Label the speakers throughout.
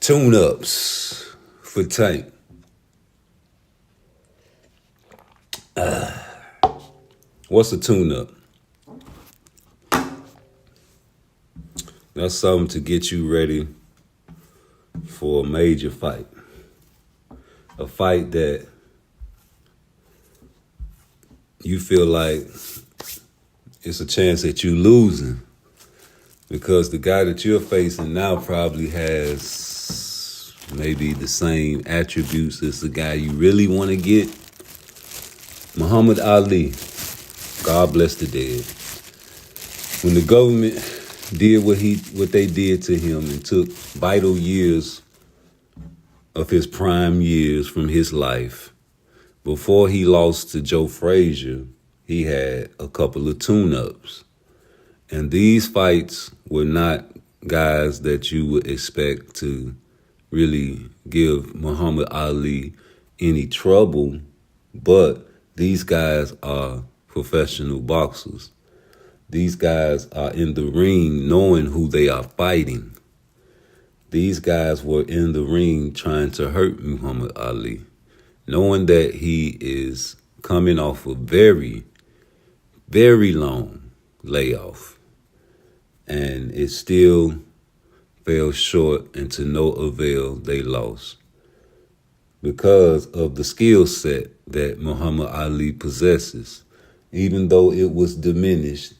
Speaker 1: Tune-ups for Tank. What's a tune-up? That's something to get you ready for a major fight. A fight that you feel like it's a chance that you're losing because the guy that you're facing now probably has maybe the same attributes as the guy you really want to get. Muhammad Ali, God bless the dead. When the government did what they did to him and took vital years of his prime years from his life, before he lost to Joe Frazier, he had a couple of tune-ups. And these fights were not guys that you would expect to really give Muhammad Ali any trouble, but these guys are professional boxers. These guys are in the ring knowing who they are fighting. These guys were in the ring trying to hurt Muhammad Ali, knowing that he is coming off a very, very long layoff. And it still fell short and to no avail they lost because of the skill set that Muhammad Ali possesses. Even though it was diminished,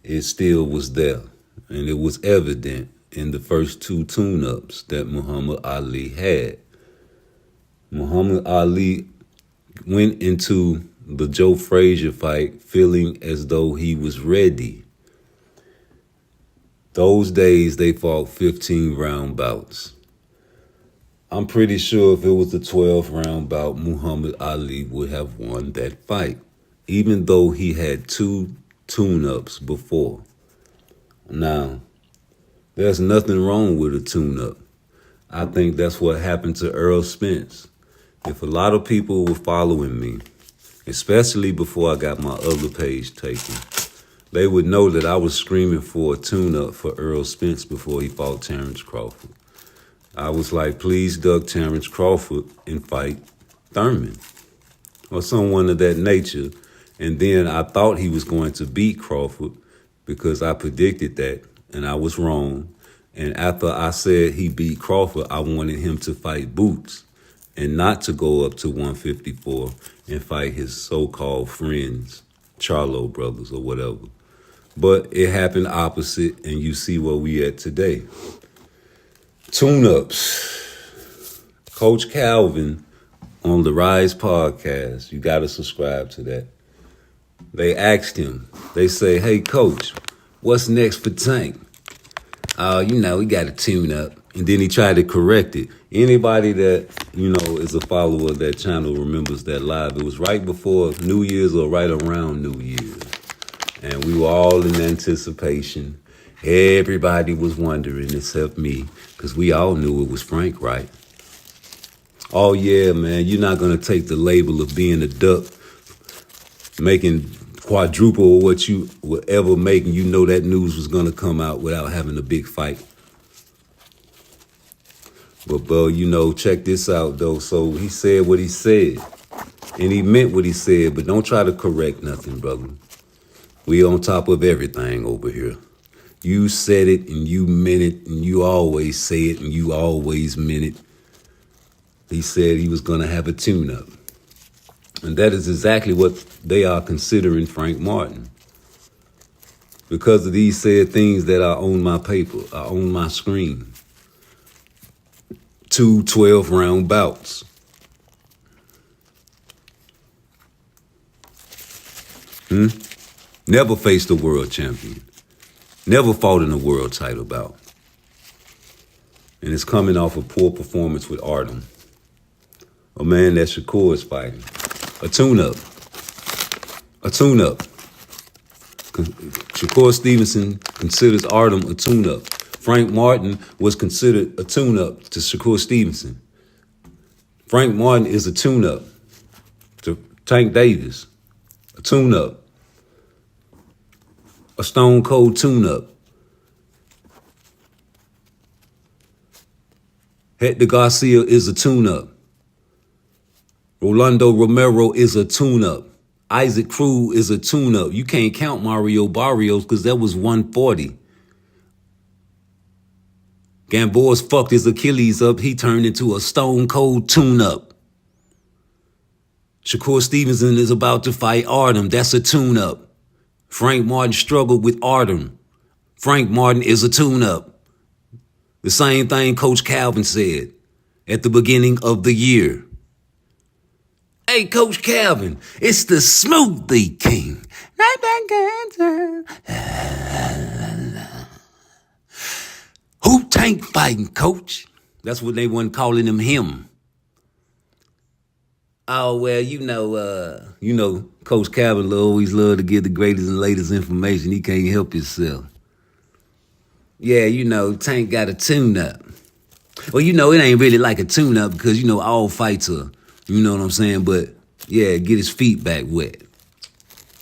Speaker 1: it still was there. And it was evident in the first two tune-ups that Muhammad Ali had. Muhammad Ali went into the Joe Frazier fight feeling as though he was ready. Those days they fought 15-round bouts. I'm pretty sure if it was a 12-round bout, Muhammad Ali would have won that fight, even though he had two tune-ups before. Now, there's nothing wrong with a tune-up. I think that's what happened to Earl Spence. If a lot of people were following me, especially before I got my other page taken, they would know that I was screaming for a tune-up for Earl Spence before he fought Terrence Crawford. I was like, please duck Terrence Crawford and fight Thurman or someone of that nature. And then I thought he was going to beat Crawford because I predicted that and I was wrong. And after I said he beat Crawford, I wanted him to fight Boots and not to go up to 154 and fight his so-called friends, Charlo brothers or whatever. But it happened opposite, and you see where we at today. Tune-ups. Coach Calvin on the Rise podcast, you got to subscribe to that. They asked him, they say, hey, Coach, what's next for Tank? We got a tune-up. And then he tried to correct it. Anybody that, is a follower of that channel remembers that live. It was right before New Year's or right around New Year's. And we were all in anticipation. Everybody was wondering except me, because we all knew it was Frank, right? Oh, yeah, man, you're not going to take the label of being a duck, making quadruple what you would ever make, and you know that news was going to come out without having a big fight. But, bro, check this out, though. So he said what he said, and he meant what he said, but don't try to correct nothing, brother. We on top of everything over here. You said it, and you meant it, and you always say it, and you always meant it. He said he was going to have a tune-up. And that is exactly what they are considering Frank Martin. Because of these said things that are on my paper, are on my screen. 2 12-round bouts. Never faced a world champion. Never fought in a world title bout. And it's coming off a poor performance with Artem. A man that Shakur is fighting. A tune-up. A tune-up. Shakur Stevenson considers Artem a tune-up. Frank Martin was considered a tune-up to Shakur Stevenson. Frank Martin is a tune-up to Tank Davis. A tune-up. A stone cold tune-up. Hector Garcia is a tune-up. Rolando Romero is a tune-up. Isaac Cruz is a tune-up. You can't count Mario Barrios because that was 140. Gamboa's fucked his Achilles up. He turned into a stone-cold tune-up. Shakur Stevenson is about to fight Artem. That's a tune-up. Frank Martin struggled with Artem. Frank Martin is a tune-up. The same thing Coach Calvin said at the beginning of the year. Hey, Coach Calvin, it's the Smoothie King. Who tank fighting, Coach? That's what they wasn't calling him. Oh, well, you know, Coach Calvin always loved to give the greatest and latest information. He can't help himself. Yeah, you know, Tank got a tune-up. Well, you know, it ain't really like a tune-up because, you know, all fights are, you know what I'm saying? But, yeah, get his feet back wet.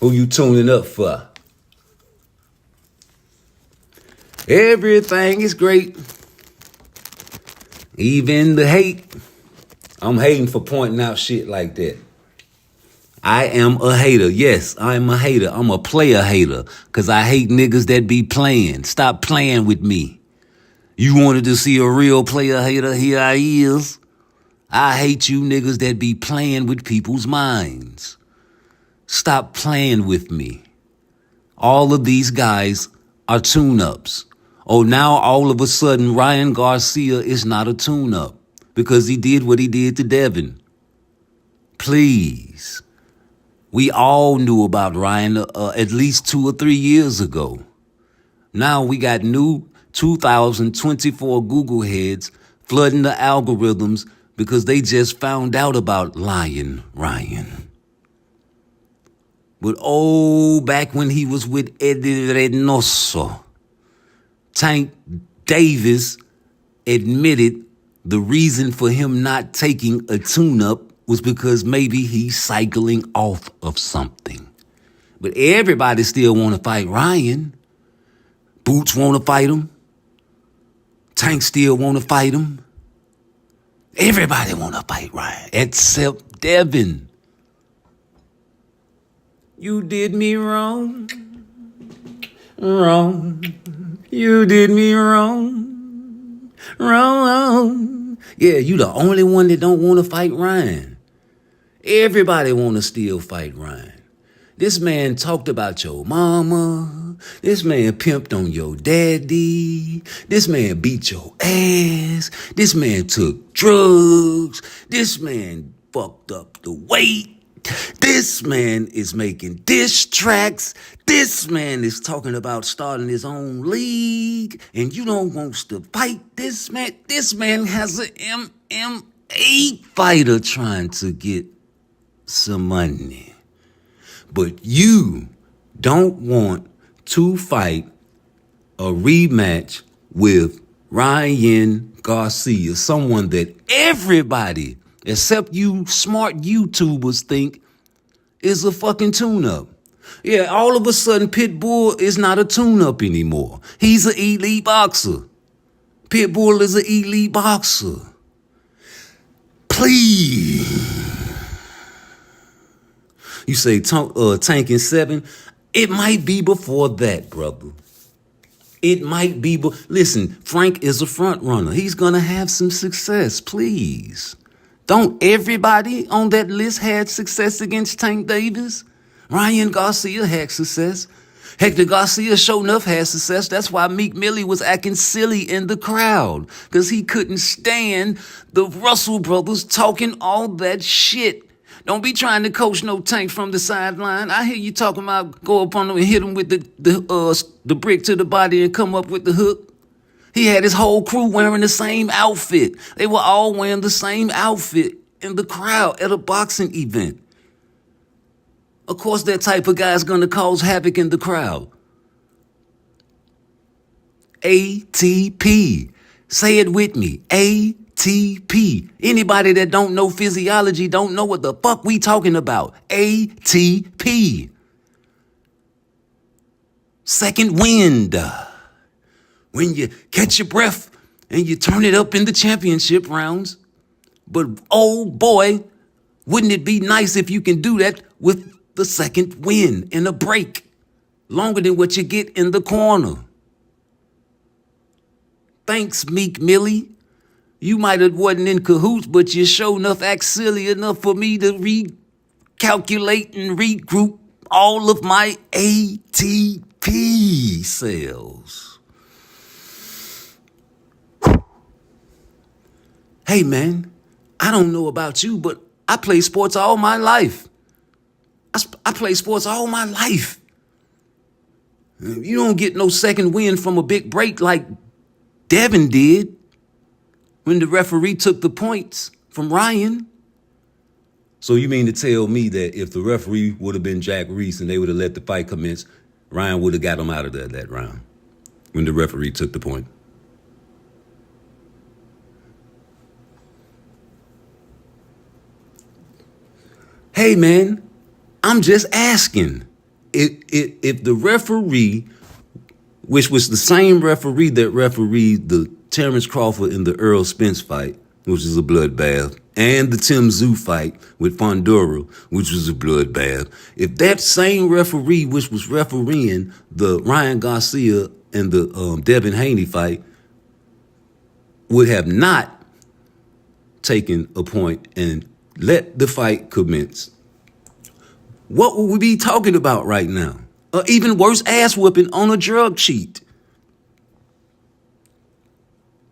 Speaker 1: Who you tuning up for? Everything is great. Even the hate. I'm hating for pointing out shit like that. I am a hater. Yes, I'm a hater. I'm a player hater because I hate niggas that be playing. Stop playing with me. You wanted to see a real player hater? Here I is. I hate you niggas that be playing with people's minds. Stop playing with me. All of these guys are tune-ups. Oh, now all of a sudden Ryan Garcia is not a tune-up because he did what he did to Devin. Please. We all knew about Ryan at least 2 or 3 years ago. Now we got new 2024 Google heads flooding the algorithms because they just found out about Lion Ryan. But back when he was with Eddie Reynoso, Tank Davis admitted the reason for him not taking a tune-up was because maybe he's cycling off of something. But everybody still want to fight Ryan. Boots want to fight him. Tank still want to fight him. Everybody want to fight Ryan, except Devin. You did me wrong. Wrong. You did me wrong. Wrong. Yeah, you the only one that don't want to fight Ryan. Everybody want to still fight Ryan. This man talked about your mama. This man pimped on your daddy. This man beat your ass. This man took drugs. This man fucked up the weight. This man is making diss tracks. This man is talking about starting his own league. And you don't want to fight this man. This man has an MMA fighter trying to get some money. But you don't want to fight a rematch with Ryan Garcia, someone that everybody, except you smart YouTubers, think is a fucking tune-up. Yeah, all of a sudden Pitbull is not a tune-up anymore. He's an elite boxer. Pitbull is an elite boxer. Please. You say Tank in 7? It might be before that, brother. It might be. Listen, Frank is a front runner. He's going to have some success, please. Don't everybody on that list had success against Tank Davis? Ryan Garcia had success. Hector Garcia sure enough had success. That's why Meek Millie was acting silly in the crowd, because he couldn't stand the Russell brothers talking all that shit. Don't be trying to coach no Tank from the sideline. I hear you talking about go up on him and hit him with the brick to the body and come up with the hook. He had his whole crew wearing the same outfit. They were all wearing the same outfit in the crowd at a boxing event. Of course, that type of guy is going to cause havoc in the crowd. ATP. Say it with me. ATP. Anybody that don't know physiology don't know what the fuck we talking about. ATP. Second wind. When you catch your breath and you turn it up in the championship rounds. But oh boy, wouldn't it be nice if you can do that with the second win in a break, longer than what you get in the corner. Thanks, Meek Millie. You might have wasn't in cahoots, but you sure enough act silly enough for me to recalculate and regroup all of my ATP cells. Hey man, I don't know about you, but I play sports all my life. I play sports all my life. You don't get no second win from a big break like Devin did when the referee took the points from Ryan. So you mean to tell me that if the referee would have been Jack Reese and they would have let the fight commence, Ryan would have got him out of that round when the referee took the point? Hey, man, I'm just asking. If the referee, which was the same referee that refereed the Terrence Crawford and the Earl Spence fight, which is a bloodbath, and the Tim Tszyu fight with Fondura, which was a bloodbath, if that same referee, which was refereeing the Ryan Garcia and the Devin Haney fight, would have not taken a point and let the fight commence, what would we be talking about right now? Or even worse, ass whooping on a drug cheat.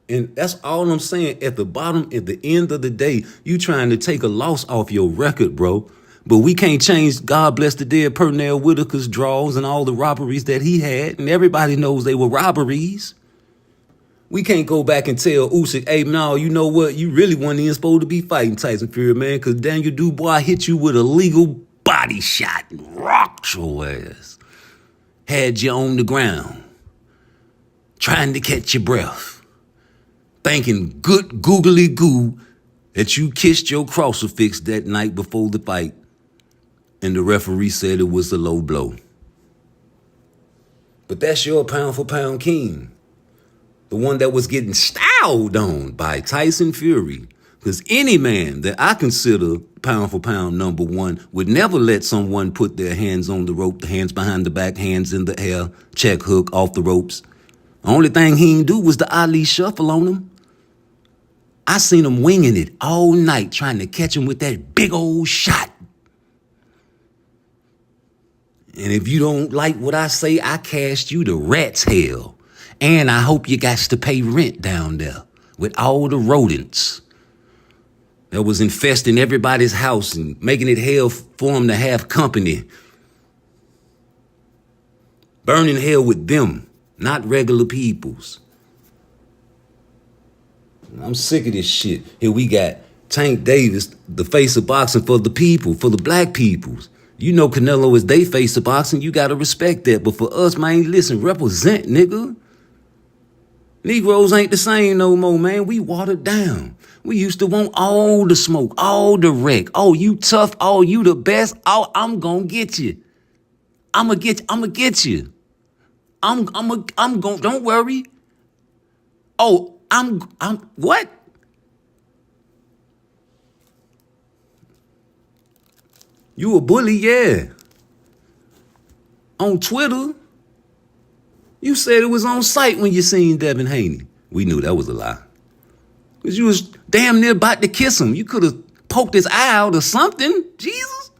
Speaker 1: And that's all I'm saying. At the end of the day, you trying to take a loss off your record, bro. But we can't change God bless the dead Pernell Whitaker's draws and all the robberies that he had. And everybody knows they were robberies. We can't go back and tell Usyk, hey, no, you know what? You really weren't even supposed to be fighting Tyson Fury, man, because Daniel Dubois hit you with a legal body shot and rocked your ass. Had you on the ground, trying to catch your breath, thinking good googly goo that you kissed your crucifix that night before the fight, and the referee said it was a low blow. But that's your pound for pound king. The one that was getting styled on by Tyson Fury. Because any man that I consider pound for pound number one would never let someone put their hands on the rope, the hands behind the back, hands in the air, check hook off the ropes. The only thing he didn't do was the Ali shuffle on him. I seen him winging it all night trying to catch him with that big old shot. And if you don't like what I say, I cast you to rat's hell. And I hope you got to pay rent down there with all the rodents that was infesting everybody's house and making it hell for them to have company. Burning hell with them, not regular peoples. I'm sick of this shit. Here we got Tank Davis, the face of boxing for the people, for the black peoples. You know Canelo is they face of boxing, you gotta respect that. But for us, man, listen, represent, nigga. Negroes ain't the same no more, man. We watered down. We used to want all the smoke, all the wreck. Oh, you tough. Oh, you the best. Oh, I'm gonna get you. I'ma get you. I'm going, don't worry. Oh, I'm what? You a bully, yeah. On Twitter, you said it was on site when you seen Devin Haney. We knew that was a lie. Because you was damn near about to kiss him. You could have poked his eye out or something. Jesus.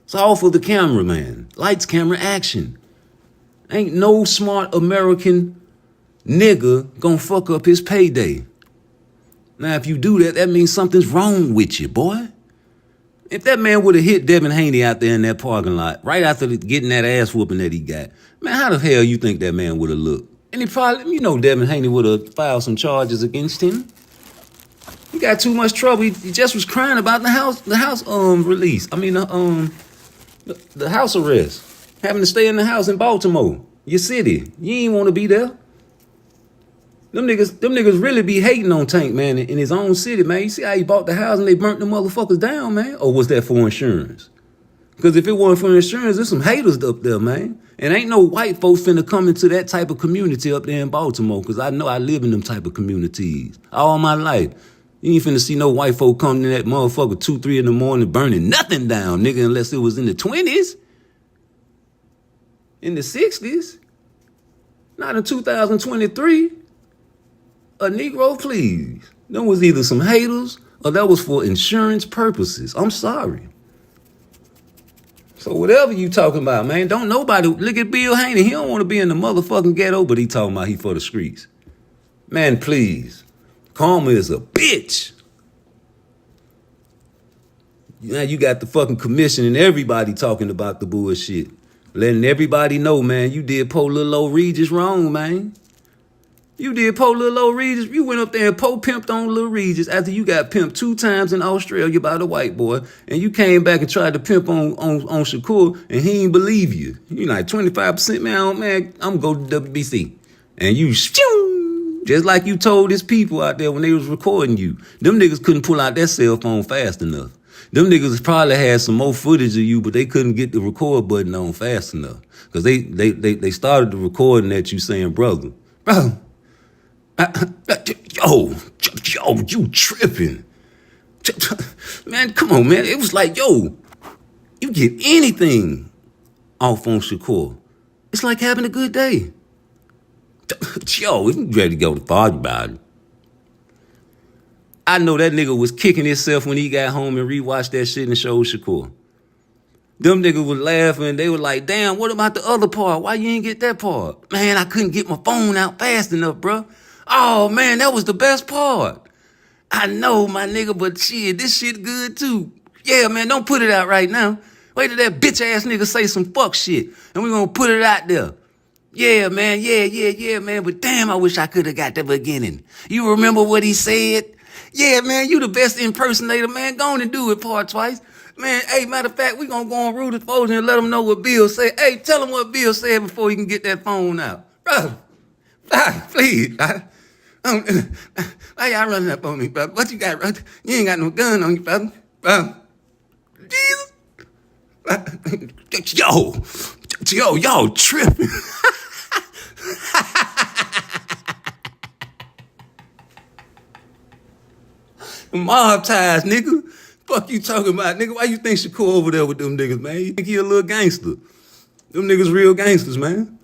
Speaker 1: It's all for the camera, man. Lights, camera, action. Ain't no smart American nigga gonna fuck up his payday. Now, if you do that, that means something's wrong with you, boy. If that man would have hit Devin Haney out there in that parking lot right after getting that ass whooping that he got, man, how the hell you think that man would have looked? And he probably, you know, Devin Haney would have filed some charges against him. He got too much trouble. He just was crying about the house release. I mean, the house arrest. Having to stay in the house in Baltimore, your city. You ain't want to be there. Them niggas really be hating on Tank, man, in his own city, man. You see how he bought the house and they burnt the motherfuckers down, man? Or was that for insurance? Because if it wasn't for insurance, there's some haters up there, man. And ain't no white folks finna come into that type of community up there in Baltimore, because I know I live in them type of communities all my life. You ain't finna see no white folk coming in that motherfucker 2, 3 in the morning burning nothing down, nigga, unless it was in the 20s, in the 60s, not in 2023. A Negro, please. Them was either some haters or that was for insurance purposes. I'm sorry. So whatever you talking about, man, don't nobody, look at Bill Haney. He don't want to be in the motherfucking ghetto, but he talking about he for the streets. Man, please. Karma is a bitch. Now you got the fucking commission and everybody talking about the bullshit. Letting everybody know, man, you did poor little old Regis wrong, man. You did poor little old Regis. You went up there and pimped on little Regis after you got pimped 2 times in Australia by the white boy, and you came back and tried to pimp on Shakur, and he ain't believe you. You like 25%, man, I'm going to go to WBC. And you, just like you told his people out there when they was recording you. Them niggas couldn't pull out their cell phone fast enough. Them niggas probably had some more footage of you, but they couldn't get the record button on fast enough. Because they started the recording at you saying, bro, yo, you tripping. Man, come on, man. It was like, yo, you get anything off on Shakur. It's like having a good day. Yo, you ready to go to party about it. I know that nigga was kicking himself when he got home and rewatched that shit and showed Shakur. Them niggas was laughing. They were like, damn, what about the other part? Why you ain't get that part? Man, I couldn't get my phone out fast enough, bro. Oh, man, that was the best part. I know, my nigga, but shit, this shit good too. Yeah, man, don't put it out right now. Wait till that bitch-ass nigga say some fuck shit, and we gonna put it out there. Yeah, man, yeah, man, but damn, I wish I could have got the beginning. You remember what he said? Yeah, man, you the best impersonator, man. Go on and do it, part twice. Man, hey, matter of fact, we gonna go on Rudy Foley and let him know what Bill said. Hey, tell him what Bill said before he can get that phone out. Bro, please. Why y'all running up on me, bro? What you got, bro? You ain't got no gun on you, bro. Bro. Jesus. Yo, y'all tripping. Mob ties, nigga. Fuck you talking about, nigga? Why you think Shakur over there with them niggas, man? You think he a little gangster? Them niggas real gangsters, man.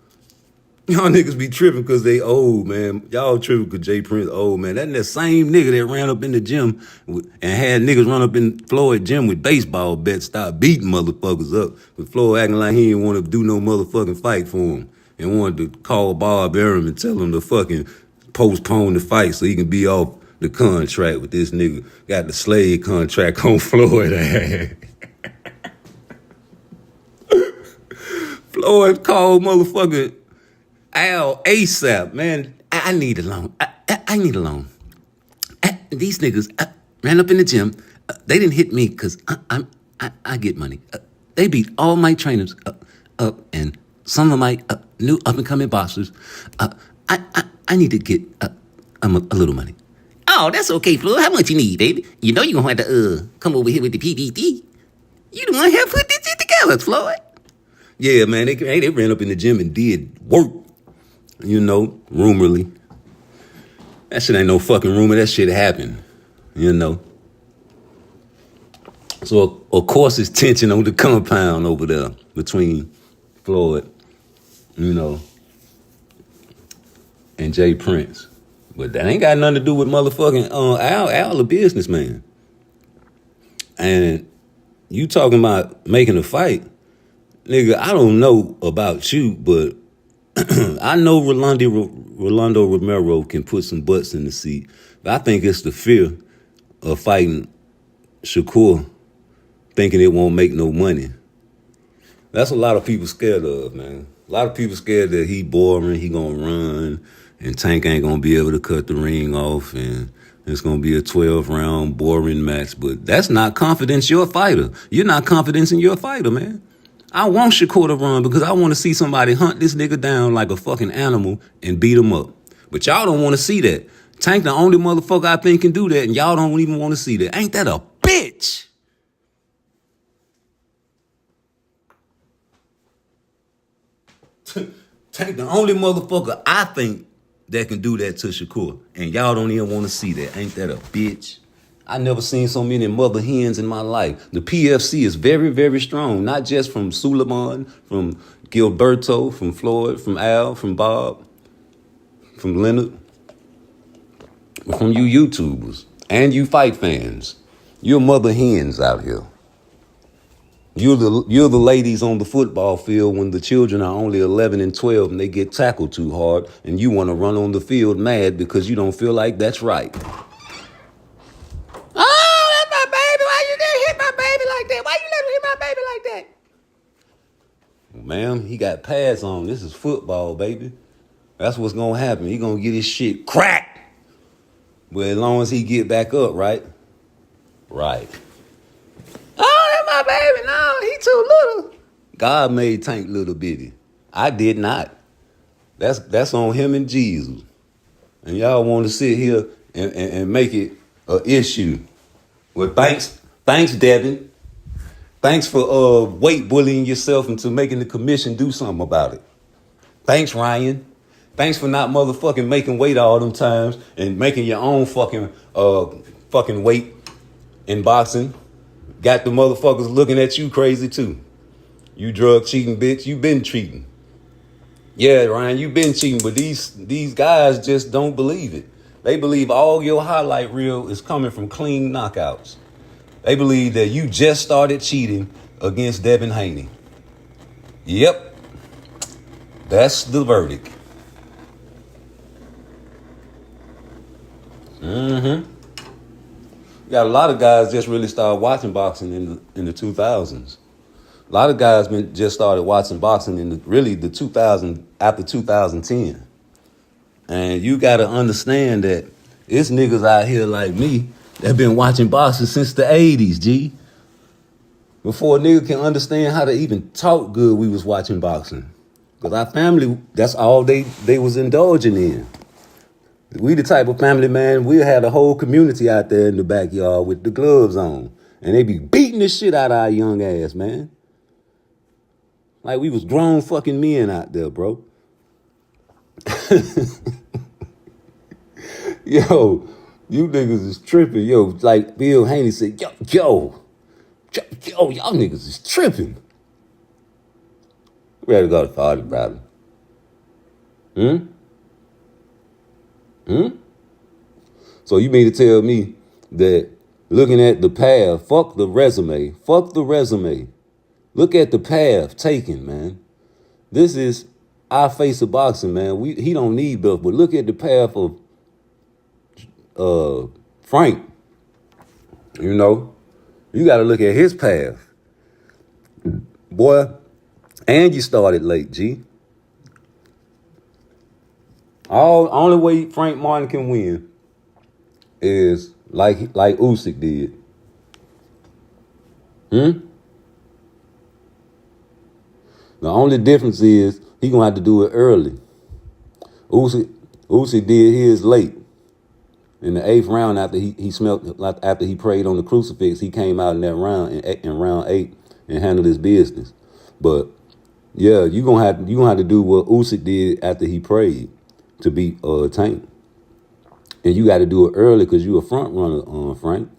Speaker 1: Y'all niggas be tripping because they old, man. Y'all tripping because Jay Prince old, man. That same nigga that ran up in the gym and had niggas run up in Floyd gym with baseball bats, start beating motherfuckers up. But Floyd acting like he didn't want to do no motherfucking fight for him and wanted to call Bob Arum and tell him to fucking postpone the fight so he can be off the contract with this nigga. Got the slave contract on Floyd. Floyd called motherfucker Al ASAP, man. I need a loan. I need a loan. These niggas ran up in the gym. They didn't hit me because I get money. They beat all my trainers up and some of my new up and coming boxers. I need to get a little money. Oh, that's okay, Floyd. How much you need, baby? You know you gonna have to come over here with the PPD. You the one who put this shit together, Floyd. Yeah, man. They ran up in the gym and did work. You know, rumorly. That shit ain't no fucking rumor. That shit happened. You know. So, of course, it's tension on the compound over there between Floyd, you know, and Jay Prince. But that ain't got nothing to do with motherfucking Al, a businessman. And you talking about making a fight. Nigga, I don't know about you, but I know Rolando Romero can put some butts in the seat, but I think it's the fear of fighting Shakur, thinking it won't make no money. That's a lot of people scared of, man. A lot of people scared that he boring, he gonna run, and Tank ain't gonna be able to cut the ring off, and it's gonna be a 12-round boring match. But that's not confidence you're a fighter. You're not confidence in your fighter, man. I want Shakur to run because I want to see somebody hunt this nigga down like a fucking animal and beat him up. But y'all don't want to see that. Tank the only motherfucker I think can do that, and y'all don't even want to see that. Ain't that a bitch? Tank the only motherfucker I think that can do that to Shakur. And y'all don't even want to see that. Ain't that a bitch? I never seen so many mother hens in my life. The PFC is very, very strong. Not just from Suleiman, from Gilberto, from Floyd, from Al, from Bob, from Leonard, but from you YouTubers and you fight fans. You're mother hens out here. You're the ladies on the football field when the children are only 11 and 12 and they get tackled too hard and you want to run on the field mad because you don't feel like that's right. Oh, that's my baby. Why you didn't hit my baby like that? Why you let him hit my baby like that? Well, ma'am, he got pads on. This is football, baby. That's what's going to happen. He going to get his shit cracked. But as long as he get back up, right? Right. Oh, that's my baby. No, he too little. God made Tank little bitty. I did not. That's on him and Jesus. And y'all want to sit here and make it an issue. Well, thanks, Devin. Thanks for weight bullying yourself into making the commission do something about it. Thanks, Ryan. Thanks for not motherfucking making weight all them times and making your own fucking weight in boxing. Got the motherfuckers looking at you crazy too. You drug cheating bitch, you been cheating. Yeah, Ryan, you been cheating, but these guys just don't believe it. They believe all your highlight reel is coming from clean knockouts. They believe that you just started cheating against Devin Haney. Yep. That's the verdict. Got a lot of guys just really started watching boxing in the 2000s. A lot of guys just started watching boxing in the 2000 after 2010. And you got to understand that it's niggas out here like me that been watching boxing since the 80s, G. Before a nigga can understand how to even talk good, we was watching boxing. Because our family, that's all they was indulging in. We the type of family, man, we had a whole community out there in the backyard with the gloves on. And they be beating the shit out of our young ass, man. Like we was grown fucking men out there, bro. Yo, you niggas is tripping. Yo, like Bill Haney said, yo, y'all niggas is tripping. Ready to go to party, brother. So you mean to tell me that looking at the path, fuck the resume. Look at the path taken, man. This is our face of boxing, man. He don't need buff, but look at the path of Frank. You know, you got to look at his path, boy. And you started late, G. Only way Frank Martin can win is like Usyk did. The only difference is he gonna have to do it early. Usyk did his late. In the 8th round, after he prayed on the crucifix, he came out in that round in round 8 and handled his business. But yeah, you gonna have to do what Usyk did after he prayed to beat Tank. And you got to do it early because you a front runner, Frank.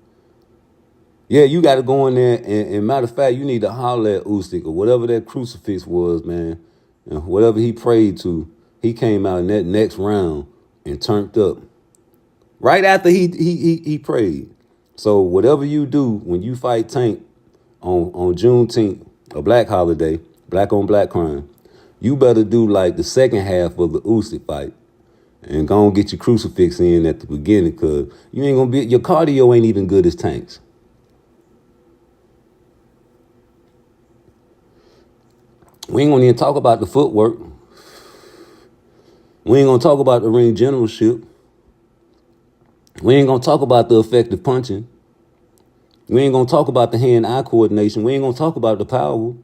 Speaker 1: Yeah, you got to go in there and matter of fact, you need to holler at Usyk or whatever that crucifix was, man. And whatever he prayed to, he came out in that next round and turned up. Right after he prayed. So whatever you do when you fight Tank on Juneteenth, a black holiday, black on black crime, you better do like the second half of the Usyk fight. And go and get your crucifix in at the beginning, because you ain't gonna your cardio ain't even good as Tank's. We ain't gonna even talk about the footwork. We ain't gonna talk about the ring generalship. We ain't gonna talk about the effective punching. We ain't gonna talk about the hand-eye coordination. We ain't gonna talk about the power.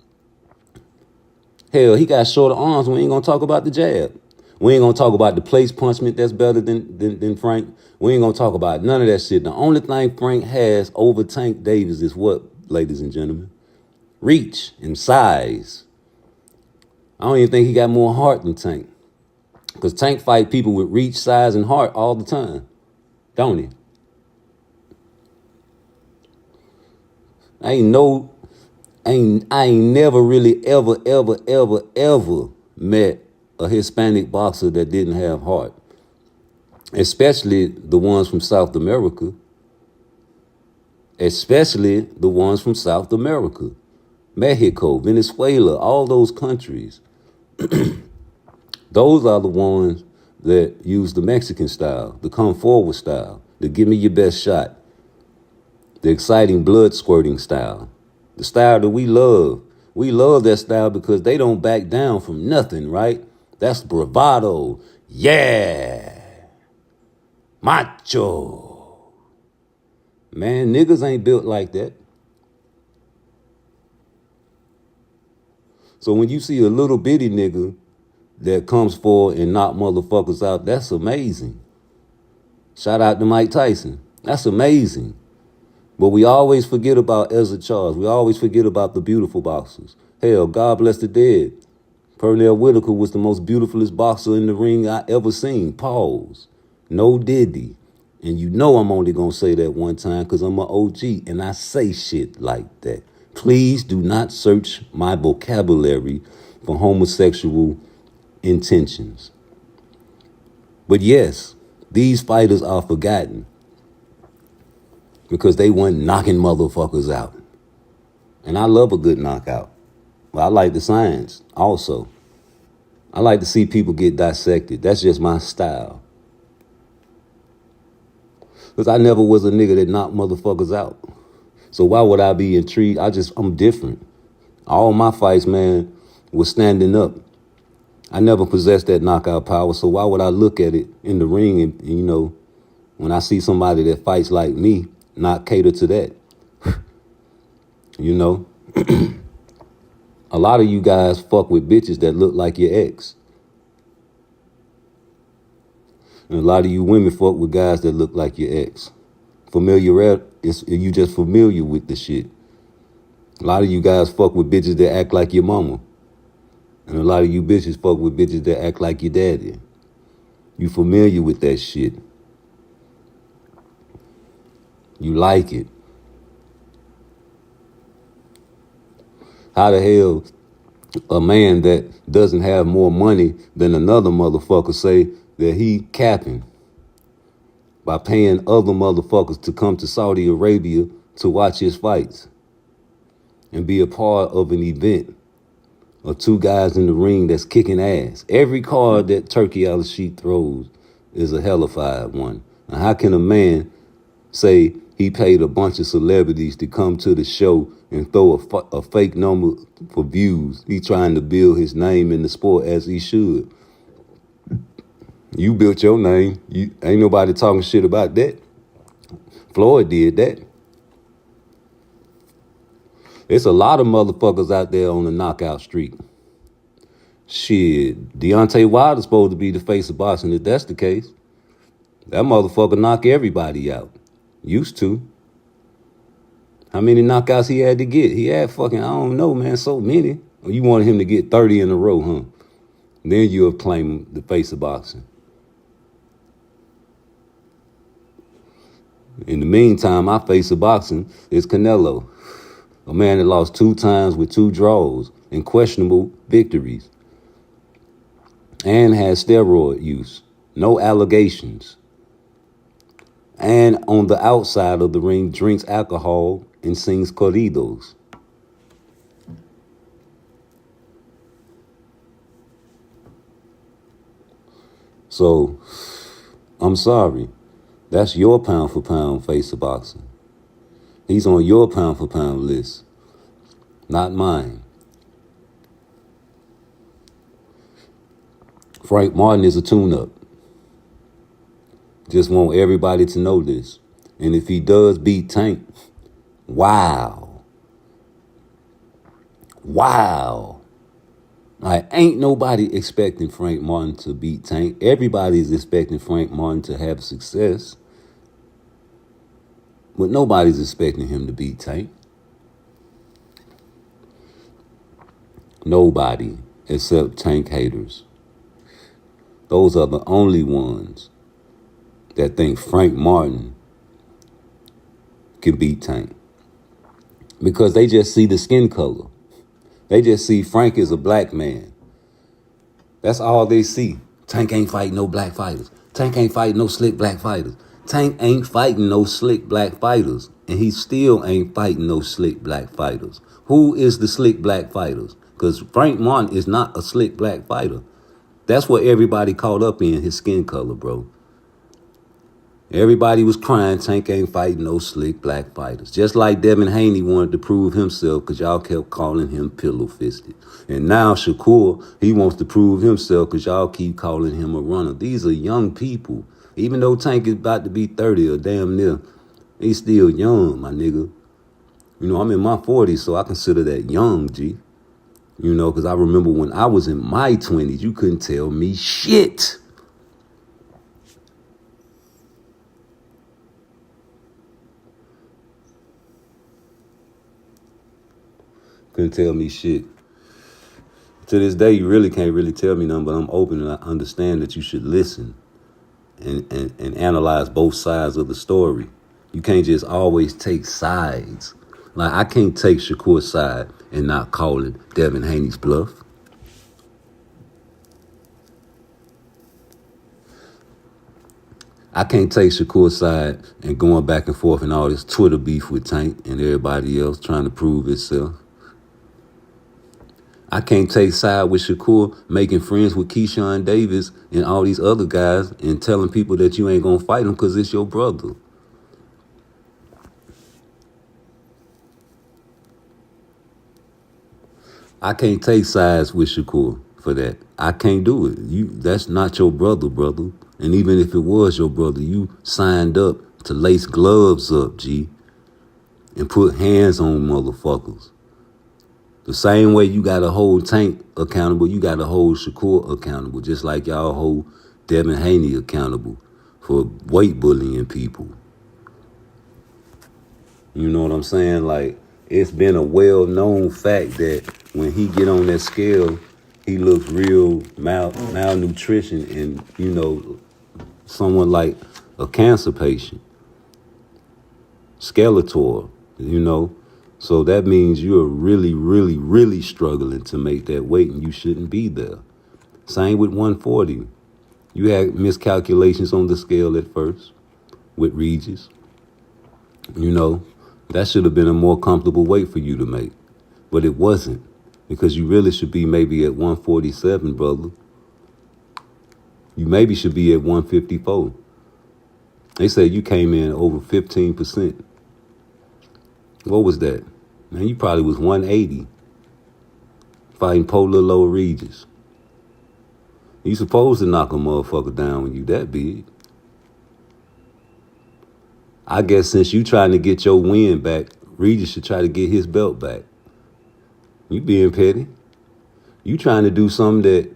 Speaker 1: Hell, he got shorter arms. We ain't gonna talk about the jab. We ain't gonna talk about the place punishment that's better than Frank. We ain't gonna talk about none of that shit. The only thing Frank has over Tank Davis is what, ladies and gentlemen? Reach and size. I don't even think he got more heart than Tank. Because Tank fight people with reach, size, and heart all the time. Don't he? I ain't never really ever met a Hispanic boxer that didn't have heart. Especially the ones from South America. Especially the ones from South America. Mexico, Venezuela, all those countries. Those are the ones that use the Mexican style, the come forward style, the give me your best shot, the exciting blood squirting style, the style that we love. We love that style because they don't back down from nothing, right? That's bravado. Yeah. Macho. Man, niggas ain't built like that. So when you see a little bitty nigga that comes forward and knock motherfuckers out, that's amazing. Shout out to Mike Tyson. That's amazing. But we always forget about Ezra Charles. We always forget about the beautiful boxers. Hell, God bless the dead. Pernell Whitaker was the most beautifulest boxer in the ring I ever seen. Pause. No diddy. And you know I'm only going to say that one time because I'm an OG and I say shit like that. Please do not search my vocabulary for homosexual intentions. But yes, these fighters are forgotten because they weren't knocking motherfuckers out. And I love a good knockout. But I like the science also. I like to see people get dissected. That's just my style. Because I never was a nigga that knocked motherfuckers out. So why would I be intrigued? I'm different. All my fights, man, was standing up. I never possessed that knockout power, so why would I look at it in the ring and you know, when I see somebody that fights like me, not cater to that? You know? A lot of you guys fuck with bitches that look like your ex. And a lot of you women fuck with guys that look like your ex. You just familiar with the shit. A lot of you guys fuck with bitches that act like your mama. And a lot of you bitches fuck with bitches that act like your daddy. You familiar with that shit. You like it. How the hell a man that doesn't have more money than another motherfucker say that he capping by paying other motherfuckers to come to Saudi Arabia to watch his fights and be a part of an event of two guys in the ring that's kicking ass? Every card that Turkey Al-Sheikh throws is a hellified one. Now, how can a man say he paid a bunch of celebrities to come to the show and throw a fake number for views? He trying to build his name in the sport as he should. You built your name. Ain't nobody talking shit about that. Floyd did that. There's a lot of motherfuckers out there on the knockout streak. Shit, Deontay Wilder's supposed to be the face of boxing. If that's the case, that motherfucker knock everybody out. Used to. How many knockouts he had to get? He had fucking, I don't know, man, so many. Or you wanted him to get 30 in a row, huh? Then you'll claim him the face of boxing. In the meantime, my face of boxing is Canelo, a man that lost 2 times with 2 draws and questionable victories, and has steroid use, no allegations, and on the outside of the ring drinks alcohol and sings corridos. So, I'm sorry. That's your pound for pound face of boxing. He's on your pound for pound list, not mine. Frank Martin is a tune-up. Just want everybody to know this. And if he does beat Tank, wow. Like, ain't nobody expecting Frank Martin to beat Tank. Everybody's expecting Frank Martin to have success. But nobody's expecting him to beat Tank. Nobody. except Tank haters. Those are the only ones that think Frank Martin can beat Tank. Because they just see the skin color. They just see Frank is a black man. That's all they see. Tank ain't fighting no black fighters. Tank ain't fighting no slick black fighters. Tank ain't fighting no slick black fighters. And he still ain't fighting no slick black fighters. Who is the slick black fighters? Because Frank Martin is not a slick black fighter. That's what everybody caught up in, his skin color, bro. Everybody was crying Tank ain't fighting no slick black fighters. Just like Devin Haney wanted to prove himself because y'all kept calling him pillow-fisted. And now Shakur, he wants to prove himself because y'all keep calling him a runner. These are young people. Even though Tank is about to be 30 or damn near, he's still young, my nigga. You know, I'm in my 40s, so I consider that young, G. You know, because I remember when I was in my 20s, you couldn't tell me shit. Couldn't tell me shit. To this day, you really can't really tell me nothing, but I'm open and I understand that you should listen and analyze both sides of the story. You can't just always take sides. Like, I can't take Shakur's side and not call it Devin Haney's bluff. I can't take Shakur's side and going back and forth and all this Twitter beef with Tank and everybody else trying to prove itself. I can't take side with Shakur making friends with Keyshawn Davis and all these other guys and telling people that you ain't gonna fight him because it's your brother. I can't take sides with Shakur for that. I can't do it. That's not your brother, brother. And even if it was your brother, you signed up to lace gloves up, G, and put hands on motherfuckers. The same way you got to hold Tank accountable, you got to hold Shakur accountable, just like y'all hold Devin Haney accountable for weight bullying people. You know what I'm saying? Like, it's been a well-known fact that when he get on that scale, he looks real malnutrition and, you know, someone like a cancer patient. Skeletor, you know. So that means you're really, really, really struggling to make that weight and you shouldn't be there. Same with 140. You had miscalculations on the scale at first with Regis. You know, that should have been a more comfortable weight for you to make. But it wasn't, because you really should be maybe at 147, brother. You maybe should be at 154. They say you came in over 15%. What was that? Man, you probably was 180 fighting Polo Low Regis. You supposed to knock a motherfucker down when you that big. I guess since you trying to get your win back, Regis should try to get his belt back. You being petty. You trying to do something that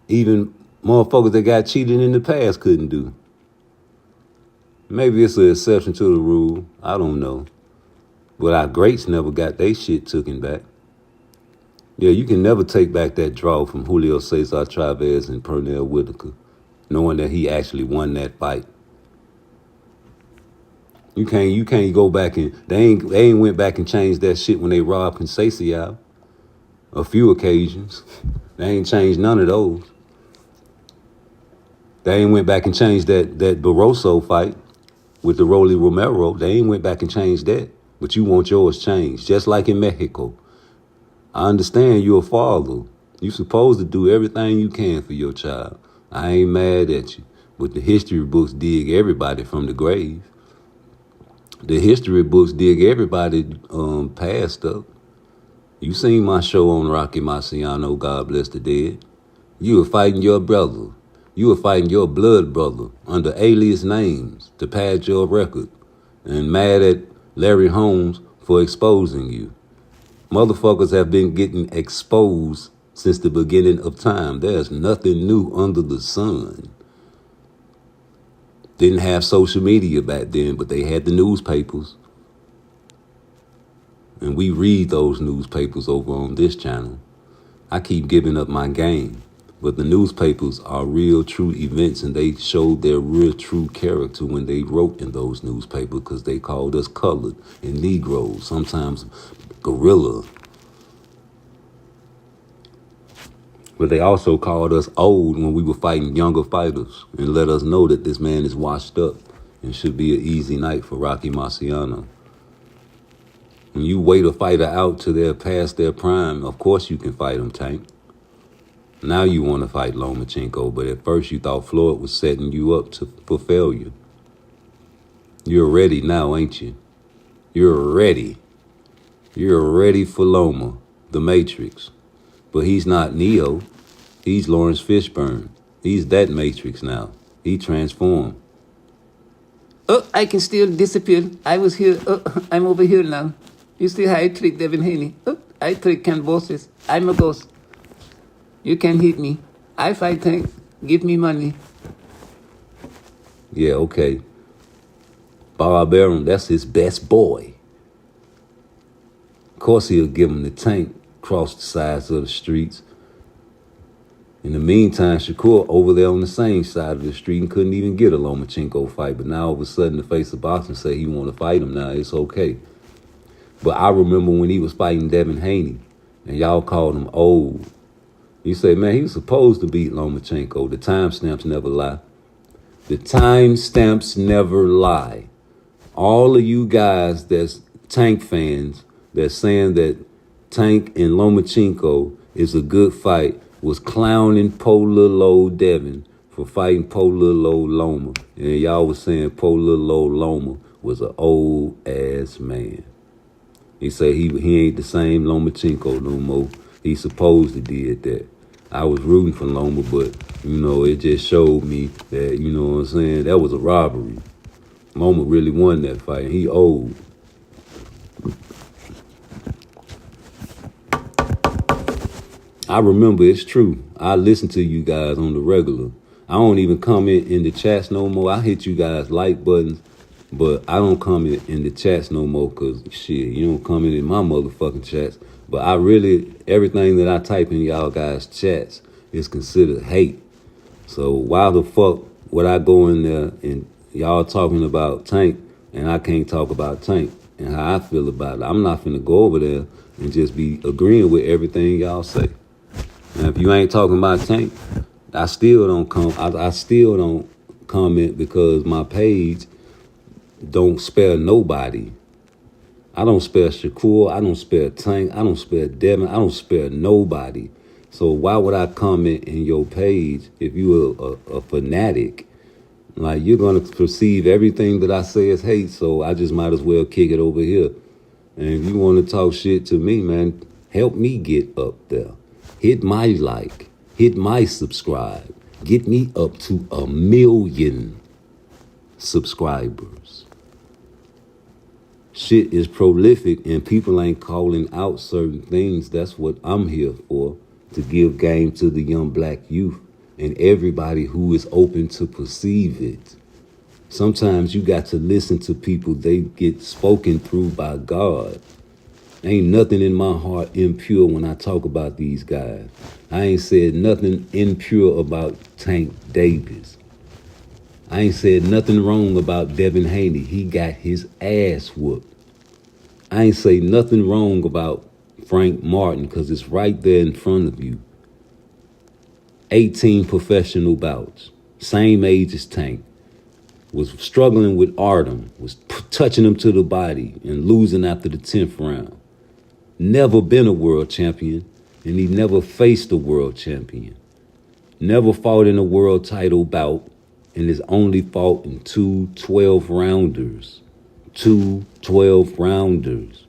Speaker 1: even motherfuckers that got cheated in the past couldn't do. Maybe it's an exception to the rule. I don't know. But our greats never got their shit taken back. Yeah, you can never take back that draw from Julio Cesar Chavez and Pernell Whitaker, knowing that he actually won that fight. You can't go back and they ain't went back and changed that shit when they robbed Conceição. A few occasions. They ain't changed none of those. They ain't went back and changed that Barroso fight with the Rolly Romero. They ain't went back and changed that. But you want yours changed, just like in Mexico. I understand you're a father. You supposed to do everything you can for your child. I ain't mad at you. But the history books dig everybody from the grave. The history books dig everybody past up. You seen my show on Rocky Marciano, God Bless the Dead. You were fighting your brother. You were fighting your blood brother under alias names to pad your record. And mad at Larry Holmes for exposing you. Motherfuckers have been getting exposed since the beginning of time. There's nothing new under the sun. Didn't have social media back then, but they had the newspapers. And we read those newspapers over on this channel. I keep giving up my game. But the newspapers are real, true events, and they showed their real, true character when they wrote in those newspapers because they called us colored and Negroes, sometimes gorilla. But they also called us old when we were fighting younger fighters and let us know that this man is washed up and should be an easy night for Rocky Marciano. When you wait a fighter out till they're past their prime, of course you can fight them, Tank. Now you want to fight Lomachenko, but at first you thought Floyd was setting you up for failure. You're ready now, ain't you? You're ready. You're ready for Loma, the Matrix. But he's not Neo. He's Lawrence Fishburne. He's that Matrix now. He transformed.
Speaker 2: Oh, I can still disappear. I was here. Oh, I'm over here now. You see how I trick Devin Haney? Oh, I trick Ken Bosses. I'm a ghost. You can hit me. I fight Tank. Give me money.
Speaker 1: Yeah, okay. Bob Arum, that's his best boy. Of course he'll give him the Tank, cross the sides of the streets. In the meantime, Shakur over there on the same side of the street and couldn't even get a Lomachenko fight. But now all of a sudden the face of boxing say he want to fight him now. It's okay. But I remember when he was fighting Devin Haney and y'all called him old. You say, man, he was supposed to beat Lomachenko. The timestamps never lie. The timestamps never lie. All of you guys that's Tank fans that's saying that Tank and Lomachenko is a good fight was clowning Po Little Old Devin for fighting Po Little Old Loma. And y'all was saying Po Little Old Loma was an old ass man. He say he ain't the same Lomachenko no more. He supposed to did that. I was rooting for Loma, but, it just showed me that, you know what I'm saying, that was a robbery. Loma really won that fight, and he old. I remember, it's true. I listen to you guys on the regular. I don't even comment in the chats no more. I hit you guys like buttons, but I don't comment in the chats no more because, shit, you don't comment in my motherfucking chats. But I really, everything that I type in y'all guys' chats is considered hate. So why the fuck would I go in there and y'all talking about Tank and I can't talk about Tank and how I feel about it? I'm not finna go over there and just be agreeing with everything y'all say. Now, if you ain't talking about Tank, I still don't comment because my page don't spare nobody. I don't spare Shakur. I don't spare Tank. I don't spare Devin. I don't spare nobody. So why would I comment in your page if you're a fanatic? Like, you're going to perceive everything that I say as hate, so I just might as well kick it over here. And if you want to talk shit to me, man, help me get up there. Hit my like. Hit my subscribe. Get me up to 1 million subscribers. Shit is prolific and people ain't calling out certain things. That's what I'm here for, to give game to the young black youth and everybody who is open to perceive it. Sometimes you got to listen to people. They get spoken through by God. Ain't nothing in my heart impure when I talk about these guys. I ain't said nothing impure about Tank Davis. I ain't said nothing wrong about Devin Haney. He got his ass whooped. I ain't say nothing wrong about Frank Martin because it's right there in front of you. 18 professional bouts, same age as Tank. Was struggling with Artem, was touching him to the body and losing after the 10th round. Never been a world champion, and he never faced a world champion. Never fought in a world title bout, and is only fought in 2 12-rounders. 2 12-rounders.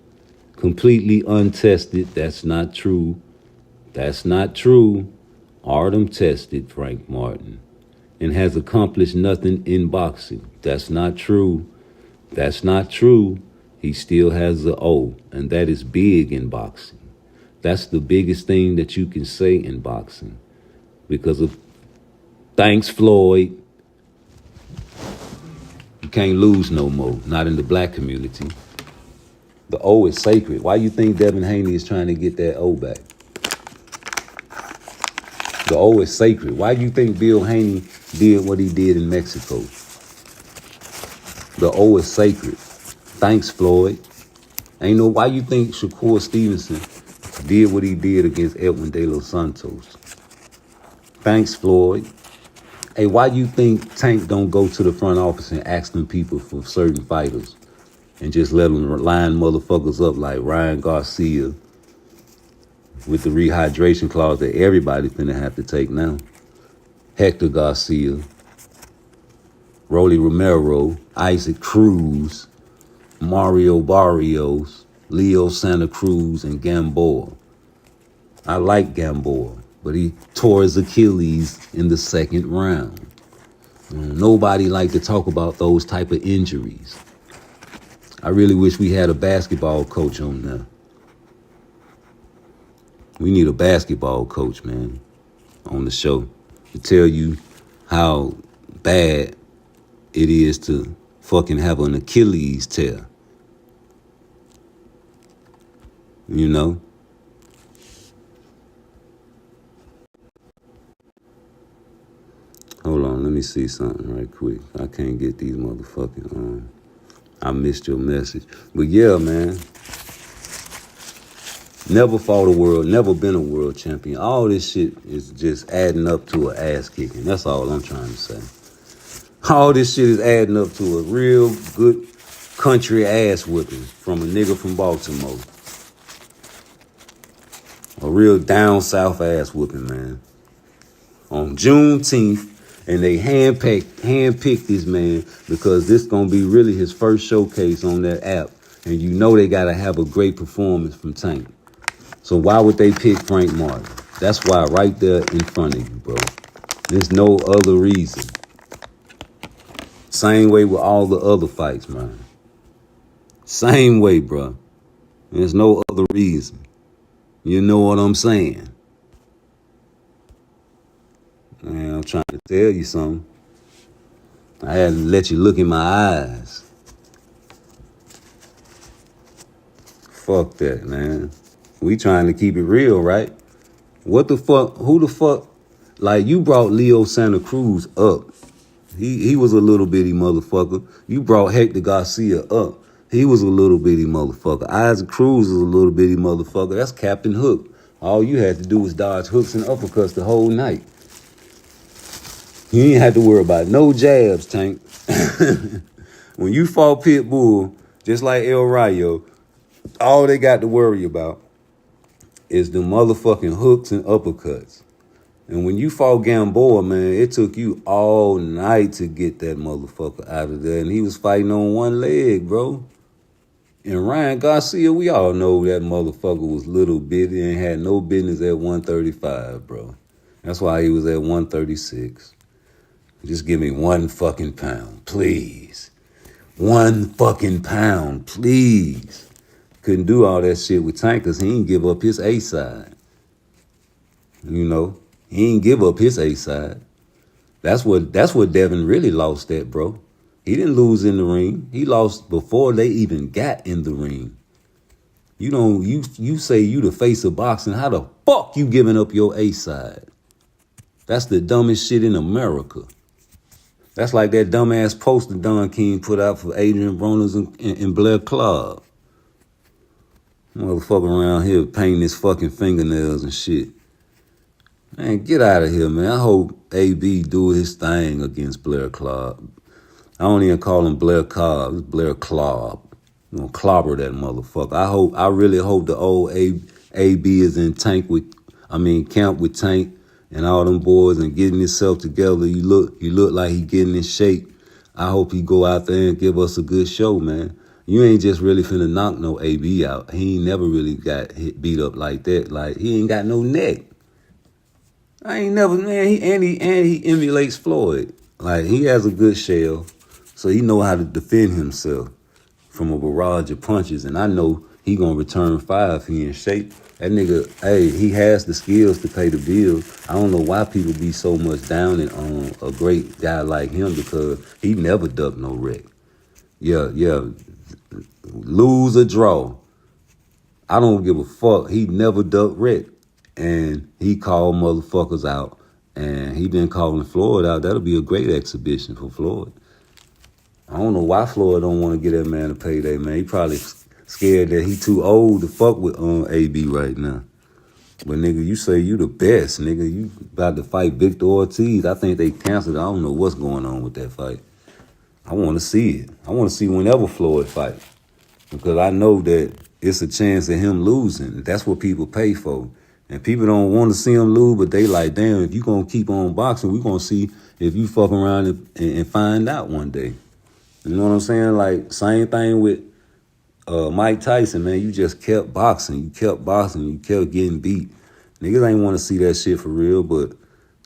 Speaker 1: Completely untested. That's not true. That's not true. Artem tested Frank Martin and has accomplished nothing in boxing. That's not true. That's not true. He still has the O, and that is big in boxing. That's the biggest thing that you can say in boxing. Because of thanks, Floyd, you can't lose no more, not in the black community. The O is sacred. Why you think Devin Haney is trying to get that O back? The O is sacred. Why do you think Bill Haney did what he did in Mexico? The O is sacred. Thanks, Floyd. Ain't no why you think Shakur Stevenson did what he did against Edwin De Los Santos. Thanks, Floyd. Hey, why you think Tank don't go to the front office and ask them people for certain fighters and just let them line motherfuckers up like Ryan Garcia with the rehydration clause that everybody finna have to take now? Hector Garcia, Rolly Romero, Isaac Cruz, Mario Barrios, Leo Santa Cruz, and Gamboa. I like Gamboa, but he tore his Achilles in the second round. Nobody like to talk about those type of injuries. I really wish we had a basketball coach on there. We need a basketball coach, man, on the show to tell you how bad it is to fucking have an Achilles tear. You know? Hold on, let me see something right quick. I can't get these motherfucking, I missed your message. But yeah, man. Never fought a world, never been a world champion. All this shit is just adding up to an ass kicking. That's all I'm trying to say. All this shit is adding up to a real good country ass whipping from a nigga from Baltimore. A real down south ass whooping, man. On Juneteenth, and they handpicked this man because this gonna be really his first showcase on that app. And you know they gotta have a great performance from Tank. So why would they pick Frank Martin? That's why right there in front of you, bro. There's no other reason. Same way with all the other fights, man. Same way, bro. There's no other reason. You know what I'm saying? Man, I'm trying to tell you something. I had to let you look in my eyes. Fuck that, man. We trying to keep it real, right? What the fuck? Who the fuck? Like, you brought Leo Santa Cruz up. He was a little bitty motherfucker. You brought Hector Garcia up. He was a little bitty motherfucker. Isaac Cruz is a little bitty motherfucker. That's Captain Hook. All you had to do was dodge hooks and uppercuts the whole night. You ain't had to worry about no jabs, Tank. When you fought Pitbull, just like El Rayo, all they got to worry about is the motherfucking hooks and uppercuts. And when you fought Gamboa, man, it took you all night to get that motherfucker out of there. And he was fighting on one leg, bro. And Ryan Garcia, we all know that motherfucker was little bitty and had no business at 135, bro. That's why he was at 136. Just give me 1 fucking pound, please. 1 fucking pound, please. Couldn't do all that shit with Tank because he didn't give up his A side. You know, he didn't give up his A side. That's what Devin really lost at, bro. He didn't lose in the ring. He lost before they even got in the ring. You say you the face of boxing. How the fuck you giving up your A side? That's the dumbest shit in America. That's like that dumbass poster Don King put out for Adrian Broner's and Blair Club. Motherfucker around here painting his fucking fingernails and shit. Man, get out of here, man. I hope AB do his thing against Blair Club. I don't even call him Blair Cobb. It's Blair Club. You know, clobber that motherfucker. I really hope the old AB is in camp with Tank and all them boys and getting himself together. He look like he getting in shape. I hope he go out there and give us a good show, man. You ain't just really finna knock no AB out. He ain't never really got beat up like that. Like, he ain't got no neck. I ain't never, man. He emulates Floyd. Like, he has a good shell, so he know how to defend himself from a barrage of punches. And I know he gonna return fire if he in shape. That nigga, hey, he has the skills to pay the bills. I don't know why people be so much down on a great guy like him because he never ducked no wreck. Yeah. Lose or draw. I don't give a fuck. He never ducked wreck. And he called motherfuckers out And he been calling Floyd out. That'll be a great exhibition for Floyd. I don't know why Floyd don't want to get that man a payday, man. He probably scared that he too old to fuck with AB right now. But nigga, you say you the best, nigga. You about to fight Victor Ortiz. I think they canceled it. I don't know what's going on with that fight. I want to see it. I want to see whenever Floyd fight. Because I know that it's a chance of him losing. That's what people pay for. And people don't want to see him lose, but they like, damn, if you going to keep on boxing, we going to see if you fuck around and find out one day. You know what I'm saying? Like, same thing with Mike Tyson, man. You just kept boxing. You kept boxing. You kept getting beat. Niggas ain't want to see that shit for real, but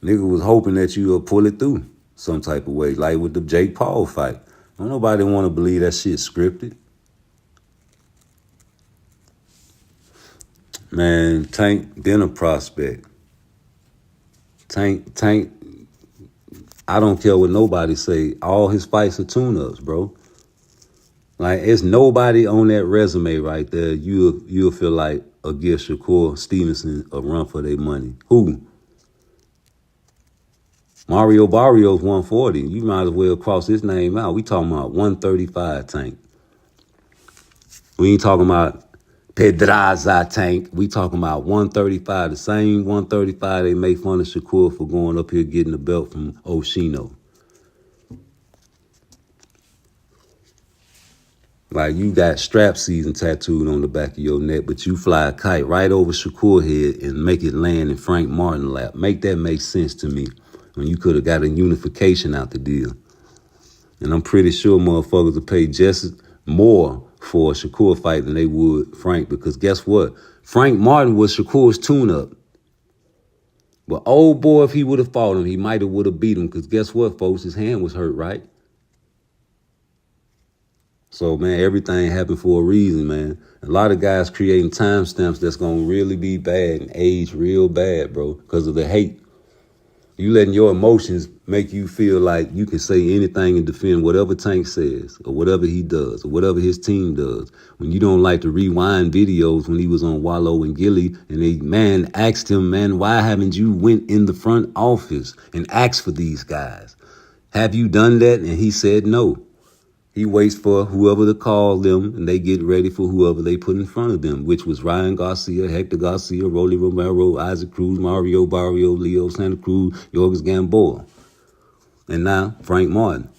Speaker 1: nigga was hoping that you would pull it through some type of way. Like with the Jake Paul fight. Don't nobody want to believe that shit scripted. Man, Tank been a prospect. Tank, I don't care what nobody say. All his fights are tune-ups, bro. Like, it's nobody on that resume right there you'll feel like a give Shakur Stevenson a run for their money. Who? Mario Barrios 140. You might as well cross his name out. We talking about 135 Tank. We ain't talking about Pedraza Tank. We talking about 135. The same 135 they make fun of Shakur for going up here getting the belt from Oshino. Like, you got strap season tattooed on the back of your neck, but you fly a kite right over Shakur head and make it land in Frank Martin lap. Make that make sense to me when you could have got a unification out the deal. And I'm pretty sure motherfuckers will pay just more for a Shakur fight than they would Frank, because guess what? Frank Martin was Shakur's tune-up. But old boy, if he would have fought him, he might have beat him, because guess what, folks? His hand was hurt, right? So, man, everything happened for a reason, man. A lot of guys creating timestamps that's going to really be bad and age real bad, bro, because of the hate. You letting your emotions make you feel like you can say anything and defend whatever Tank says or whatever he does or whatever his team does. When you don't like to rewind videos when he was on Wallow and Gilly and they, man, asked him, man, why haven't you went in the front office and asked for these guys? Have you done that? And he said no. He waits for whoever to call them, and they get ready for whoever they put in front of them, which was Ryan Garcia, Hector Garcia, Rolly Romero, Isaac Cruz, Mario Barrio, Leo Santa Cruz, Yorgos Gamboa. And now, Frank Martin.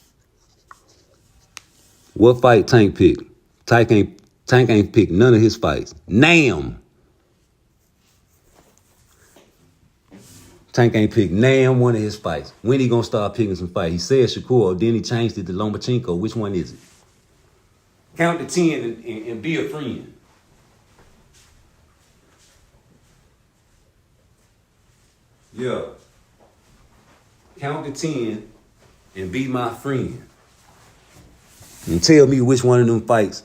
Speaker 1: What fight Tank picked? Tank ain't picked none of his fights. Nam! Tank ain't picked one of his fights. When he gonna start picking some fights? He said Shakur, then he changed it to Lomachenko. Which one is it? Count to 10 and be a friend. Yeah. Count to 10 and be my friend. And tell me which one of them fights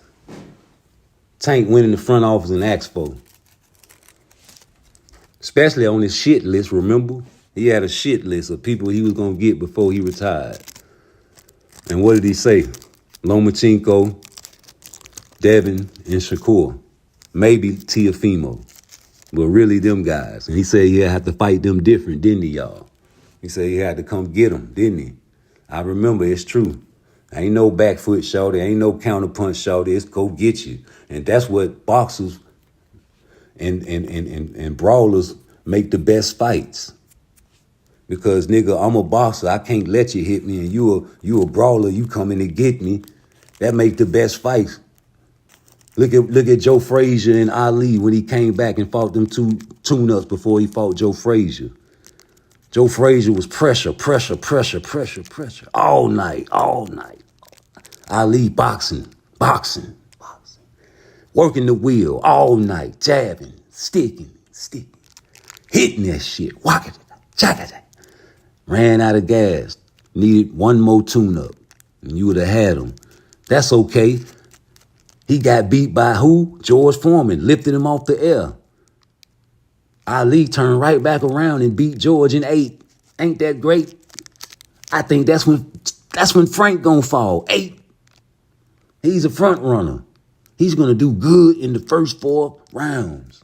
Speaker 1: Tank went in the front office and asked for. Especially on his shit list, remember? He had a shit list of people he was going to get before he retired. And what did he say? Lomachenko, Devin, and Shakur. Maybe Teofimo. But really them guys. And he said he had to fight them different, didn't he, y'all? He said he had to come get them, didn't he? I remember, it's true. Ain't no back foot shorty, ain't no counter punch shorty, it's go get you. And that's what boxers and brawlers make the best fights. Because nigga, I'm a boxer, I can't let you hit me, and you a brawler, you come in and get me. That make the best fights. Look at Joe Frazier and Ali when he came back and fought them two tune-ups before he fought Joe Frazier. Joe Frazier was pressure all night. Ali boxing. Working the wheel all night, jabbing, sticking, hitting that shit. Ran out of gas, needed one more tune-up, and you would have had him. That's okay. He got beat by who? George Foreman, lifted him off the air. Ali turned right back around and beat George in 8. Ain't that great? I think that's when Frank gonna fall. 8. He's a front runner. He's gonna do good in the first 4 rounds.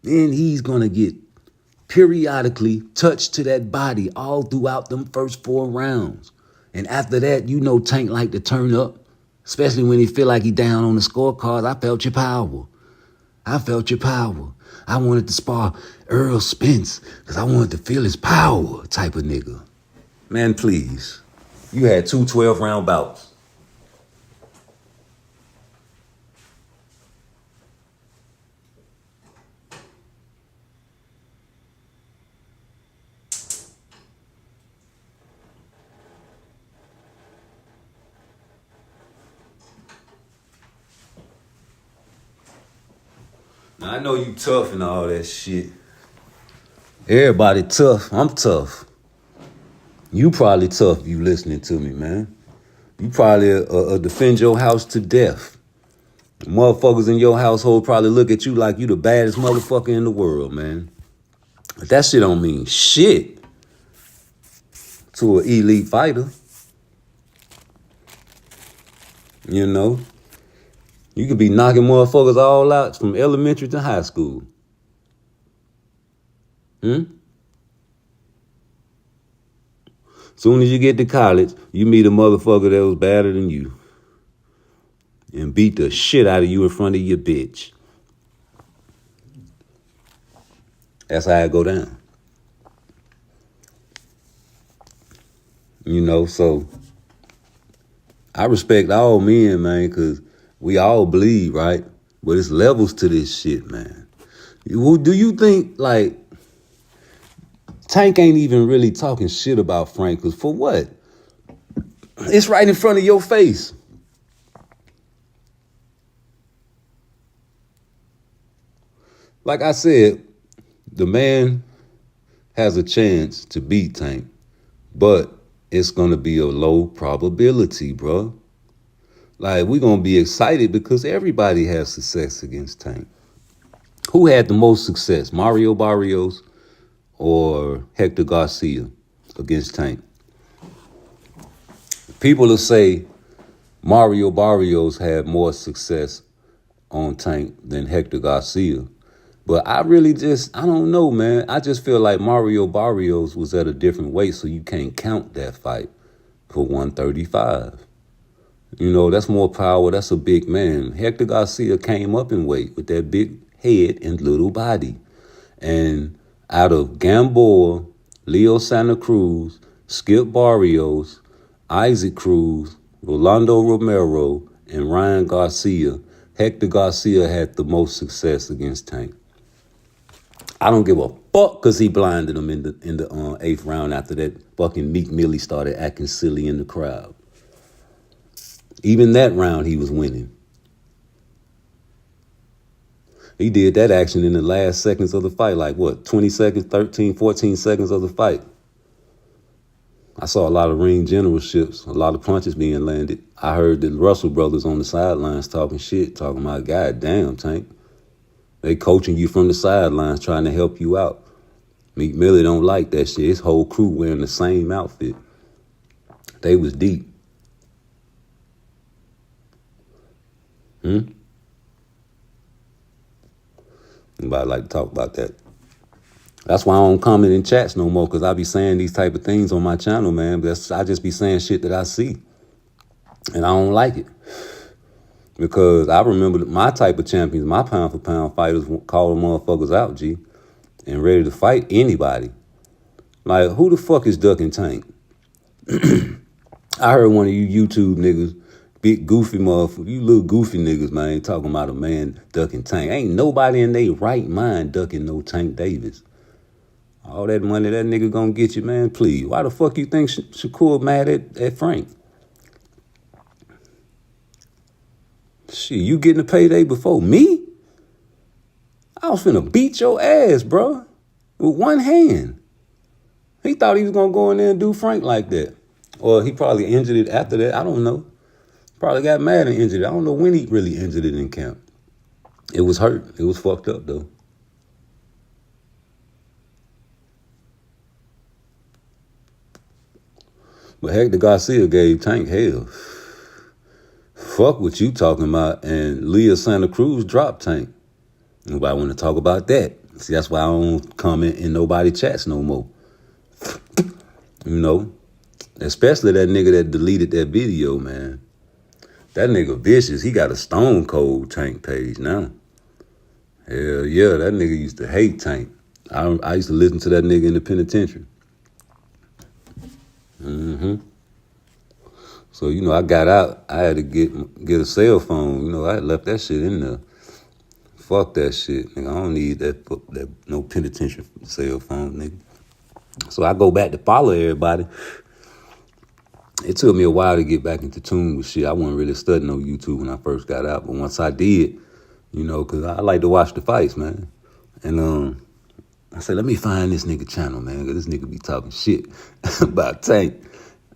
Speaker 1: Then he's gonna get periodically touch to that body all throughout them first 4 rounds. And after that, you know Tank like to turn up, especially when he feel like he down on the scorecards. I felt your power. I felt your power. I wanted to spar Earl Spence because I wanted to feel his power type of nigga. Man, please. You had 2 12-round bouts. Now, I know you tough and all that shit. Everybody tough. I'm tough. You probably tough, you listening to me, man. You probably defend your house to death. The motherfuckers in your household probably look at you like you the baddest motherfucker in the world, man. But that shit don't mean shit to an elite fighter. You know? You could be knocking motherfuckers all out from elementary to high school. Soon as you get to college, you meet a motherfucker that was better than you and beat the shit out of you in front of your bitch. That's how it go down. You know, so I respect all men, man, because we all bleed, right? But it's levels to this shit, man. Do you think, like, Tank ain't even really talking shit about Frank? Because for what? It's right in front of your face. Like I said, the man has a chance to beat Tank, but it's going to be a low probability, bro. Like, we're going to be excited because everybody has success against Tank. Who had the most success, Mario Barrios or Hector Garcia against Tank? People will say Mario Barrios had more success on Tank than Hector Garcia. But I don't know, man. I just feel like Mario Barrios was at a different weight, so you can't count that fight for 135. You know, that's more power. That's a big man. Hector Garcia came up in weight with that big head and little body. And out of Gamboa, Leo Santa Cruz, Skip Barrios, Isaac Cruz, Rolando Romero, and Ryan Garcia, Hector Garcia had the most success against Tank. I don't give a fuck because he blinded him in the 8th round after that fucking Meek Millie started acting silly in the crowd. Even that round, he was winning. He did that action in the last seconds of the fight, like what, 20 seconds, 13, 14 seconds of the fight. I saw a lot of ring generalships, a lot of punches being landed. I heard the Russell brothers on the sidelines talking shit, talking about, God damn, Tank. They coaching you from the sidelines, trying to help you out. Meek Millie don't like that shit. His whole crew wearing the same outfit. They was deep. Anybody like to talk about that? That's why I don't comment in chats no more, because I be saying these type of things on my channel, man. But I just be saying shit that I see. And I don't like it. Because I remember my type of champions, my pound for pound fighters call them motherfuckers out, G. And ready to fight anybody. Like, who the fuck is ducking Tank? I heard one of you YouTube niggas, big goofy motherfucker, you little goofy niggas, man, talking about a man ducking Tank. Ain't nobody in their right mind ducking no Tank Davis. All that money that nigga gonna get you, man, please. Why the fuck you think Shakur mad at Frank? Shit, you getting a payday before me? I was finna beat your ass, bro, with one hand. He thought he was gonna go in there and do Frank like that. Or he probably injured it after that. I don't know. Probably got mad and injured it. I don't know when he really injured it in camp. It was hurt. It was fucked up, though. But Hector Garcia gave Tank hell. Fuck what you talking about. And Leah Santa Cruz dropped Tank. Nobody want to talk about that. See, that's why I don't comment in nobody chats no more. You know? Especially that nigga that deleted that video, man. That nigga vicious. He got a Stone Cold Tank page now. Hell yeah, that nigga used to hate Tank. I used to listen to that nigga in the penitentiary. So, you know, I got out. I had to get a cell phone. You know, I left that shit in there. Fuck that shit, nigga. I don't need that no penitentiary cell phone, nigga. So I go back to follow everybody. It took me a while to get back into tune with shit. I wasn't really studying on YouTube when I first got out, but once I did, you know, because I like to watch the fights, man. And I said, let me find this nigga channel, man, because this nigga be talking shit about Tank.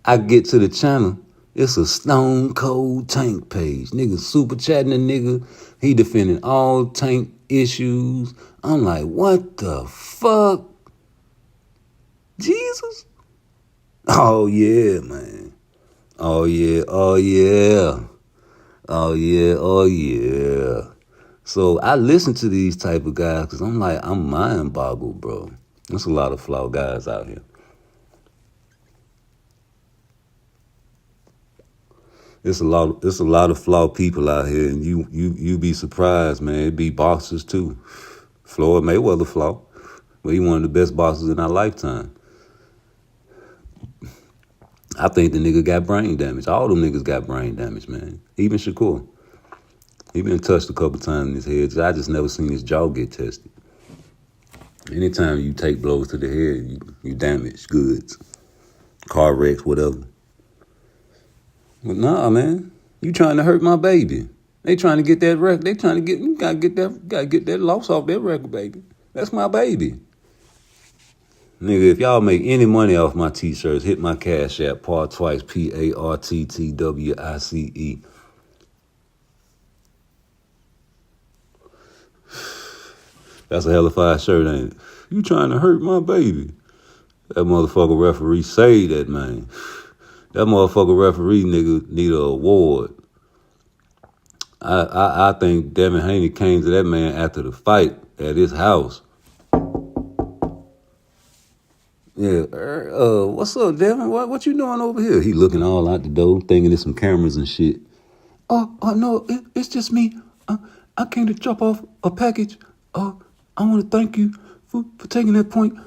Speaker 1: I get to the channel, it's a Stone Cold Tank page. Nigga super chatting a nigga. He defending all Tank issues. I'm like, what the fuck? Jesus? Oh, yeah, man. Oh, yeah, oh, yeah. Oh, yeah, oh, yeah. So I listen to these type of guys because I'm like, I'm mind boggled, bro. There's a lot of flawed guys out here. It's a lot of flawed people out here, and you be surprised, man. It be boxers too. Floyd Mayweather flawed, but he one of the best boxers in our lifetime. I think the nigga got brain damage. All them niggas got brain damage, man. Even Shakur. He been touched a couple times in his head. I just never seen his jaw get tested. Anytime you take blows to the head, you damage goods, car wrecks, whatever. But nah, man, you trying to hurt my baby. They trying to get that record. They trying to get, you gotta get that loss off that record, baby. That's my baby. Nigga, if y'all make any money off my t-shirts, hit my Cash App, PARTTWICE, PARTTWICE. That's a hell of a shirt, ain't it? You trying to hurt my baby. That motherfucker referee say that, man. That motherfucker referee nigga need an award. I think Devin Haney came to that man after the fight at his house. Yeah, what's up, Devin? What you doing over here? He looking all out the door, thinking there's some cameras and shit. Oh no, it's just me. I came to drop off a package. I want to thank you for taking that point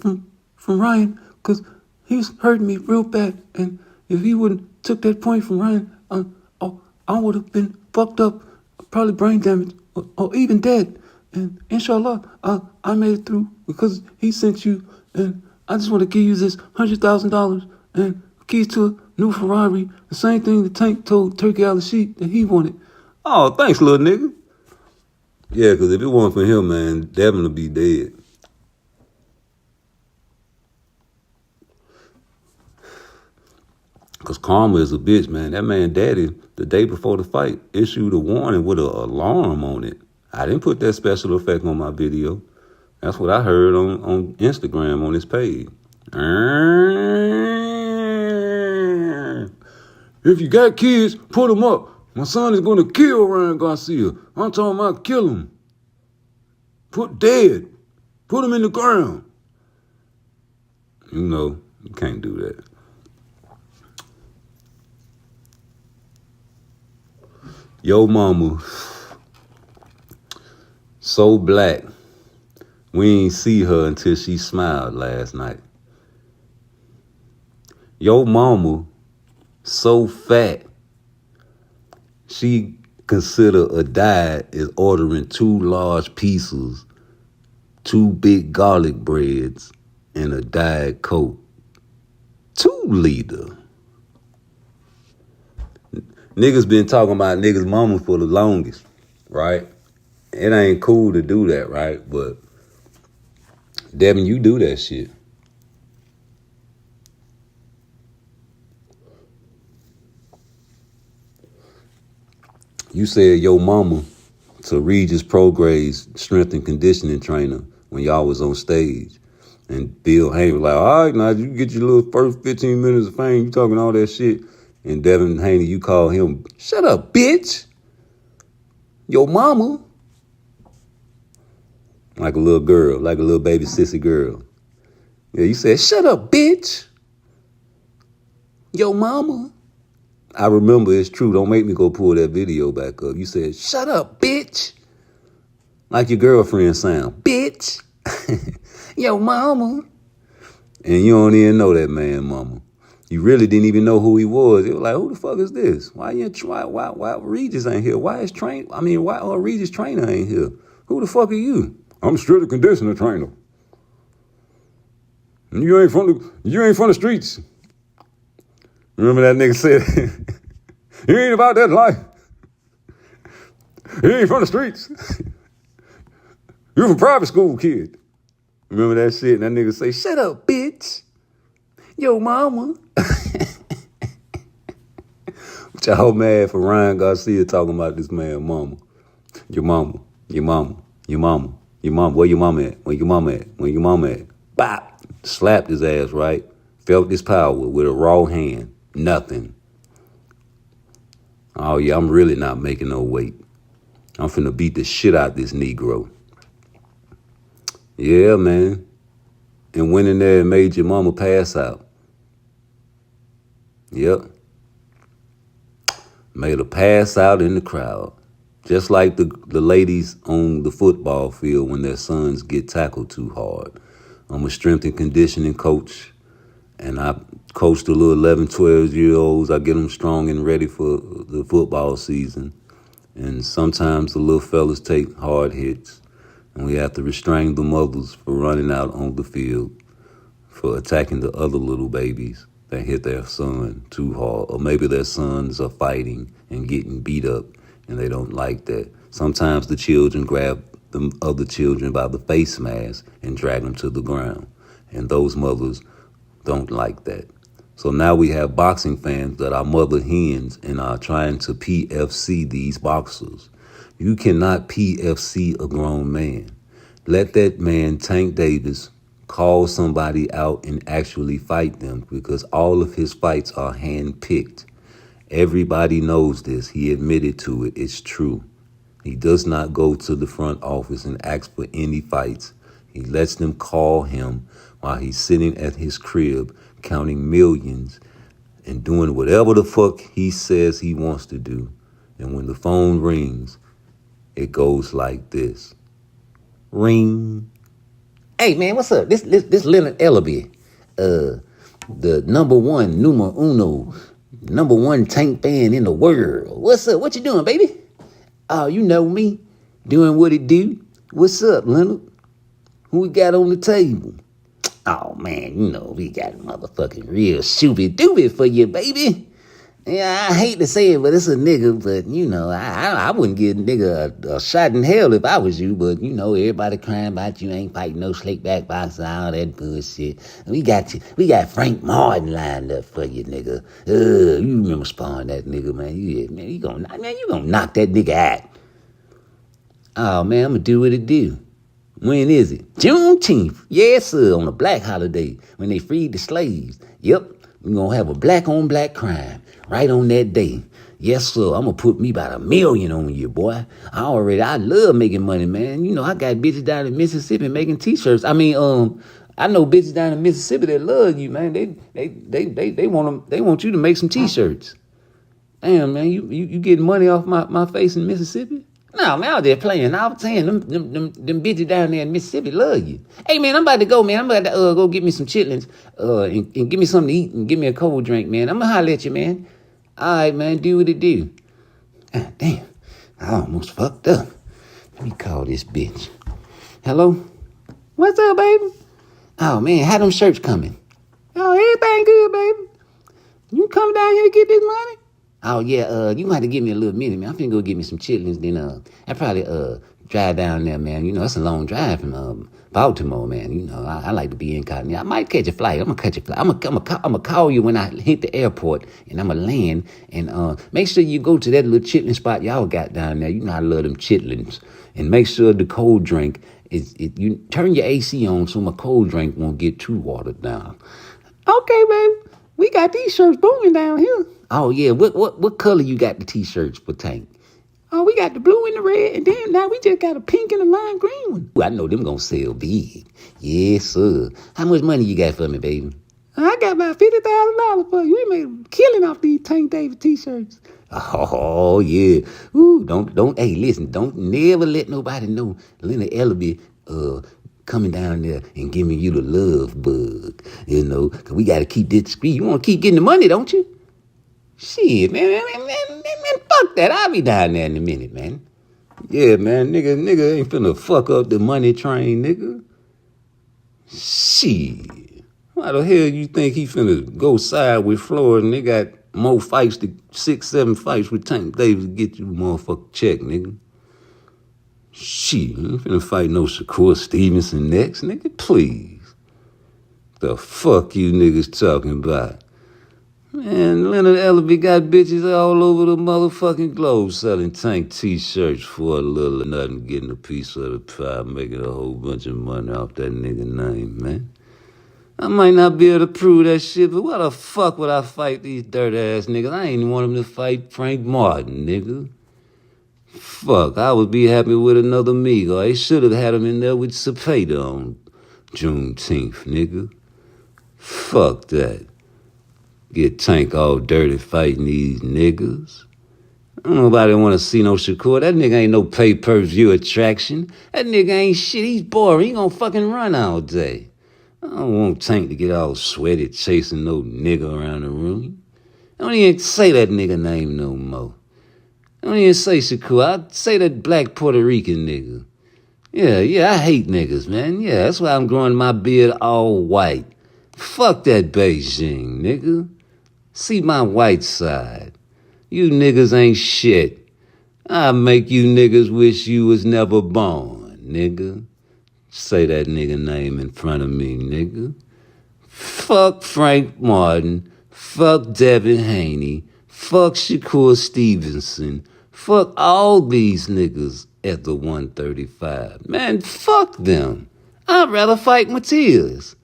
Speaker 1: from Ryan, because he was hurting me real bad. And if he wouldn't took that point from Ryan, I would have been fucked up, probably brain damaged, or even dead. And inshallah, I made it through because he sent you. And I just want to give you this $100,000 and keys to a new Ferrari. The same thing the Tank told Turkey Al-Rashid that he wanted. Oh, thanks, little nigga. Yeah, because if it wasn't for him, man, Devin would be dead. Because karma is a bitch, man. That man daddy, the day before the fight, issued a warning with an alarm on it. I didn't put that special effect on my video. That's what I heard on Instagram on his page. If you got kids, put them up. My son is going to kill Ryan Garcia. I'm talking about kill him. Put dead. Put him in the ground. You know, you can't do that. Yo mama, so black. We ain't see her until she smiled last night. Yo mama, so fat. She consider a diet is ordering 2 large pizzas, 2 big garlic breads, and a Diet Coke. 2 liter. Niggas been talking about niggas' mama for the longest, right? It ain't cool to do that, right? But Devin, you do that shit. You said your mama to Regis Progray's strength and conditioning trainer when y'all was on stage. And Bill Haney was like, all right, now you get your little first 15 minutes of fame, you talking all that shit. And Devin Haney, you call him, shut up, bitch. Your mama. like a little girl, like a little baby sissy girl. Yeah, you said, shut up, bitch. Yo, mama. I remember, it's true. Don't make me go pull that video back up. You said, shut up, bitch. Like your girlfriend sound. Bitch. Yo, mama. And you don't even know that man, mama. You really didn't even know who he was. It was like, who the fuck is this? Why Regis ain't here? Why Regis trainer ain't here? Who the fuck are you? I'm strictly conditioner trainer. You ain't from the streets. Remember that nigga said, you ain't about that life. You ain't from the streets. You from private school, kid. Remember that shit? And that nigga say, shut up, bitch. Yo, mama. Which I hope mad for Ryan Garcia talking about this man, mama. Your mama, your mama, your mama, your mama. Where your mama at? Where your mama at? Where your mama at? Bop. Slapped his ass, right? Felt his power with a raw hand. Nothing. Oh, yeah, I'm really not making no weight. I'm finna beat the shit out this Negro. Yeah, man. And went in there and made your mama pass out. Yep. Made her pass out in the crowd. Just like the ladies on the football field when their sons get tackled too hard. I'm a strength and conditioning coach, and I coach the little 11, 12-year-olds. I get them strong and ready for the football season. And sometimes the little fellas take hard hits, and we have to restrain the mothers for running out on the field, for attacking the other little babies that hit their son too hard. Or maybe their sons are fighting and getting beat up, and they don't like that. Sometimes the children grab the other children by the face mask and drag them to the ground. And those mothers don't like that. So now we have boxing fans that are mother hens and are trying to PFC these boxers. You cannot PFC a grown man. Let that man, Tank Davis, call somebody out and actually fight them, because all of his fights are hand-picked. Everybody knows this. He admitted to it. It's true. He does not go to the front office and ask for any fights. He lets them call him while he's sitting at his crib counting millions and doing whatever the fuck he says he wants to do. And when the phone rings, it goes like this. Ring. Hey, man, what's up? This Leonard Ellaby, the number one tank fan in the world. What's up? What you doing, baby? Oh, you know me, doing what it do. What's up, Leonard? Who we got on the table? Oh, man, you know, we got motherfucking real shooby-dooby for you, baby. Yeah, I hate to say it, but it's a nigga, but, you know, I wouldn't give a nigga a shot in hell if I was you, but, you know, everybody crying about you ain't fighting no slick back boxer, all that bullshit. We got Frank Martin lined up for you, nigga. You remember sparring that nigga, man. You gonna knock that nigga out. Oh, man, I'm gonna do what it do. When is it? Juneteenth. Yes, sir, on a black holiday when they freed the slaves. Yep, we're gonna have a black-on-black crime right on that day. Yes, sir, I'm gonna put me about $1 million on you, boy. I love making money, man. You know, I got bitches down in Mississippi making T-shirts. I know bitches down in Mississippi that love you, man. They want you to make some T-shirts. Damn, man, you getting money off my face in Mississippi? No, man, I was just playing. I was saying, them bitches down there in Mississippi love you. Hey, man, I'm about to go, man. I'm about to go get me some chitlins and give me something to eat and give me a cold drink, man. I'm going to holler at you, man. All right, man, do what it do. God damn, I almost fucked up. Let me call this bitch. Hello? What's up, baby? Oh, man, how them shirts coming? Oh, everything good, baby. You come down here to get this money? Oh, yeah, you might have to give me a little minute, man. I'm finna go get me some chitlins, then I probably drive down there, man. You know, it's a long drive from Baltimore, man. You know, I like to be incognito. I might catch a flight. I'm gonna catch a flight. I'm gonna call you when I hit the airport, and I'm gonna land. And make sure you go to that little chitlin spot y'all got down there. You know I love them chitlins. And make sure the cold drink you turn your AC on so my cold drink won't get too watered down. Okay, baby. We got these shirts booming down here. Oh, yeah. What color you got the T-shirts for Tank?
Speaker 2: Oh, we got the blue and the red, and then now we just got a pink and a lime green one. Ooh, I know them gonna sell big. Yes, sir. How much money you got for me, baby? I got about $50,000 for you. We made a killing off these Tank David t-shirts. Oh, yeah. Ooh, don't, hey, listen, don't never let nobody know Leonard Ellaby, coming down there and giving you the love bug, you know, because we got to keep this discreet. You want to keep getting the money, don't you? Shit, man, fuck that. I'll be down there in a minute, man. Yeah, man, nigga ain't finna fuck up the money train, nigga. Shit. Why the hell you think he finna go side with Florida and they got more fights, 6-7 fights with Tank Davis to get you motherfucking check, nigga? Shit, you ain't finna fight no Shakur Stevenson next, nigga, please. The fuck you niggas talking about? Man, Leonard Ellaby got bitches all over the motherfucking globe selling Tank t-shirts for a little nothing, getting a piece of the pie, making a whole bunch of money off that nigga name, man. I might not be able to prove that shit, but why the fuck would I fight these dirt-ass niggas? I ain't want them to fight Frank Martin, nigga. Fuck, I would be happy with another Migo. They should have had him in there with Cepeda on Juneteenth, nigga. Fuck that. Get Tank all dirty fighting these niggas. Don't nobody want to see no Shakur. That nigga ain't no pay-per-view attraction. That nigga ain't shit. He's boring. He gonna fucking run all day. I don't want Tank to get all sweaty chasing no nigga around the room. I don't even say that nigga name no more. I don't even say Shakur. I say that black Puerto Rican nigga. Yeah, I hate niggas, man. Yeah, that's why I'm growing my beard all white. Fuck that Beijing, nigga. See my white side. You niggas ain't shit. I make you niggas wish you was never born, nigga. Say that nigga name in front of me, nigga. Fuck Frank Martin. Fuck Devin Haney. Fuck Shakur Stevenson. Fuck all these niggas at the 135. Man, fuck them. I'd rather fight Matias.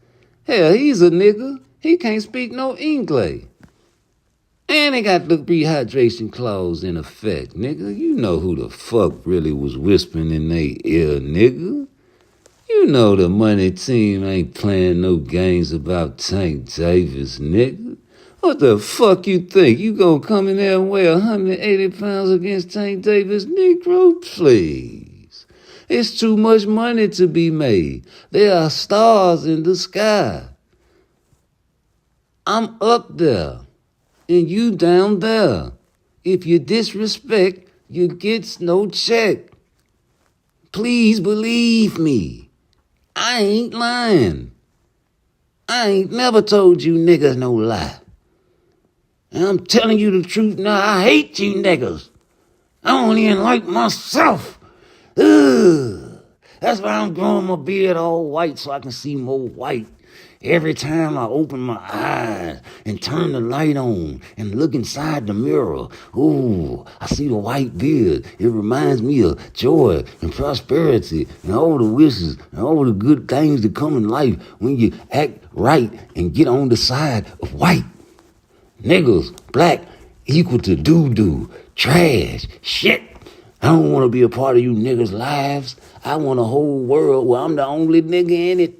Speaker 2: Hell, he's a nigga. He can't speak no English. And they got the rehydration clause in effect, nigga. You know who the fuck really was whispering in they ear, nigga. You know the money team ain't playing no games about Tank Davis, nigga. What the fuck you think? You gonna come in there and weigh 180 pounds against Tank Davis, Negro? Please. It's too much money to be made. There are stars in the sky. I'm up there, and you down there. If you disrespect, you gets no check. Please believe me. I ain't lying. I ain't never told you niggas no lie. And I'm telling you the truth now. I hate you niggas. I don't even like myself. Ugh. That's why I'm growing my beard all white so I can see more white. Every time I open my eyes and turn the light on and look inside the mirror, ooh, I see the white beard. It reminds me of joy and prosperity and all the wishes and all the good things that come in life when you act right and get on the side of white. Niggas, black, equal to doo-doo, trash, shit. I don't want to be a part of you niggas' lives. I want a whole world where I'm the only nigga in it.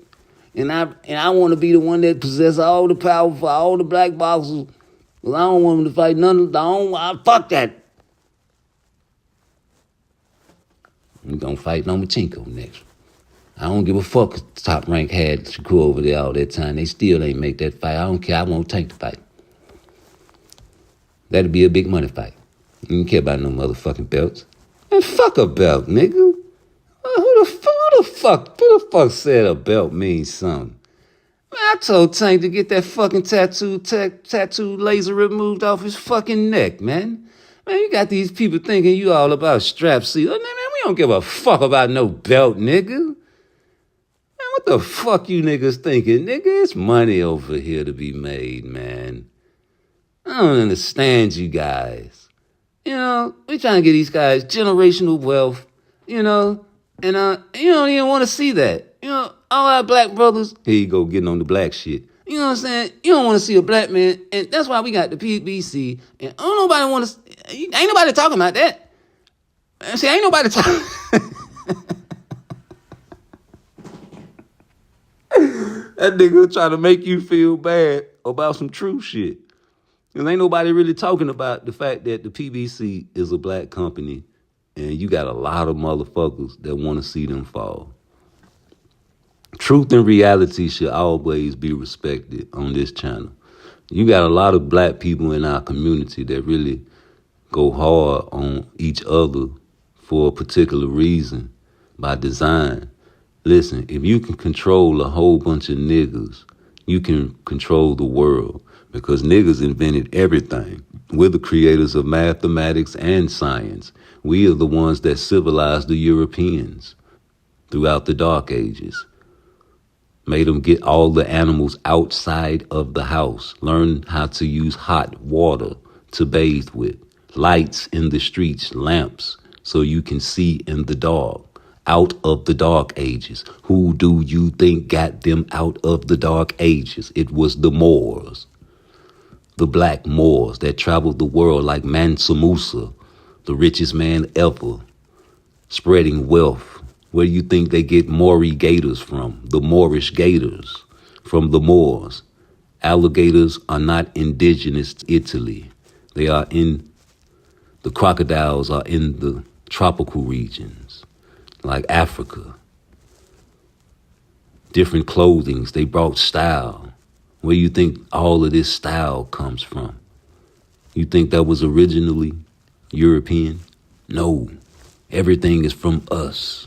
Speaker 2: And I want to be the one that possesses all the power for all the black boxers. Well, I don't want them to fight none of them. Fuck that. We're going to fight Lomachenko next. I don't give a fuck if Top Rank had Shakur over there all that time. They still ain't make that fight. I don't care. I won't take the fight. That'd be a big money fight. You don't care about no motherfucking belts. Man, fuck a belt, nigga. Who the fuck said a belt means something? Man, I told Tank to get that fucking tattoo laser removed off his fucking neck, man. Man, you got these people thinking you all about strap seals. Man, we don't give a fuck about no belt, nigga. Man, what the fuck you niggas thinking, nigga? It's money over here to be made, man. I don't understand you guys. You know, we trying to get these guys generational wealth, you know, and you don't even want to see that. You know, all our black brothers, here you go getting on the black shit. You know what I'm saying? You don't want to see a black man, and that's why we got the PBC, and ain't nobody talking about that. Man, see, ain't nobody talking. That nigga try to make you feel bad about some true shit. Because ain't nobody really talking about the fact that the PBC is a black company and you got a lot of motherfuckers that want to see them fall. Truth and reality should always be respected on this channel. You got a lot of black people in our community that really go hard on each other for a particular reason by design. Listen, if you can control a whole bunch of niggas, you can control the world because niggas invented everything. We're the creators of mathematics and science. We are the ones that civilized the Europeans throughout the Dark Ages. Made them get all the animals outside of the house. Learn how to use hot water to bathe with. Lights in the streets, lamps, so you can see in the dark. Out of the Dark Ages. Who do you think got them out of the Dark Ages? It was the Moors. The black Moors that traveled the world like Mansa Musa, the richest man ever, spreading wealth. Where do you think they get Maori gators from? The Moorish gators from the Moors. Alligators are not indigenous to Italy. They are the crocodiles are in the tropical regions, like Africa. Different clothings, they brought style. Where do you think all of this style comes from? You think that was originally European? No, everything is from us.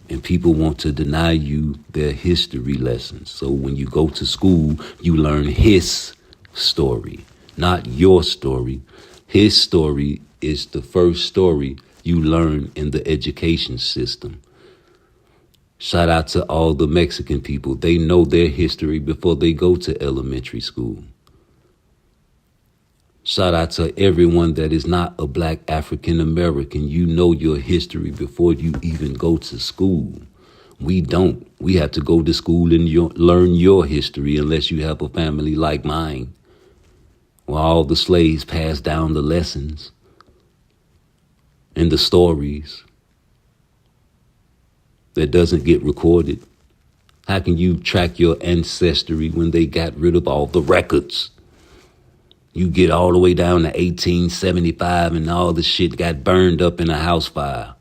Speaker 2: And people want to deny you their history lessons. So when you go to school, you learn his story, not your story. His story is the first story you learn in the education system. Shout out to all the Mexican people. They know their history before they go to elementary school. Shout out to everyone that is not a black African American. You know your history before you even go to school. We don't. We have to go to school and learn your history unless you have a family like mine, where all the slaves passed down the lessons and the stories that doesn't get recorded. How can you track your ancestry when they got rid of all the records? You get all the way down to 1875 and all the shit got burned up in a house fire.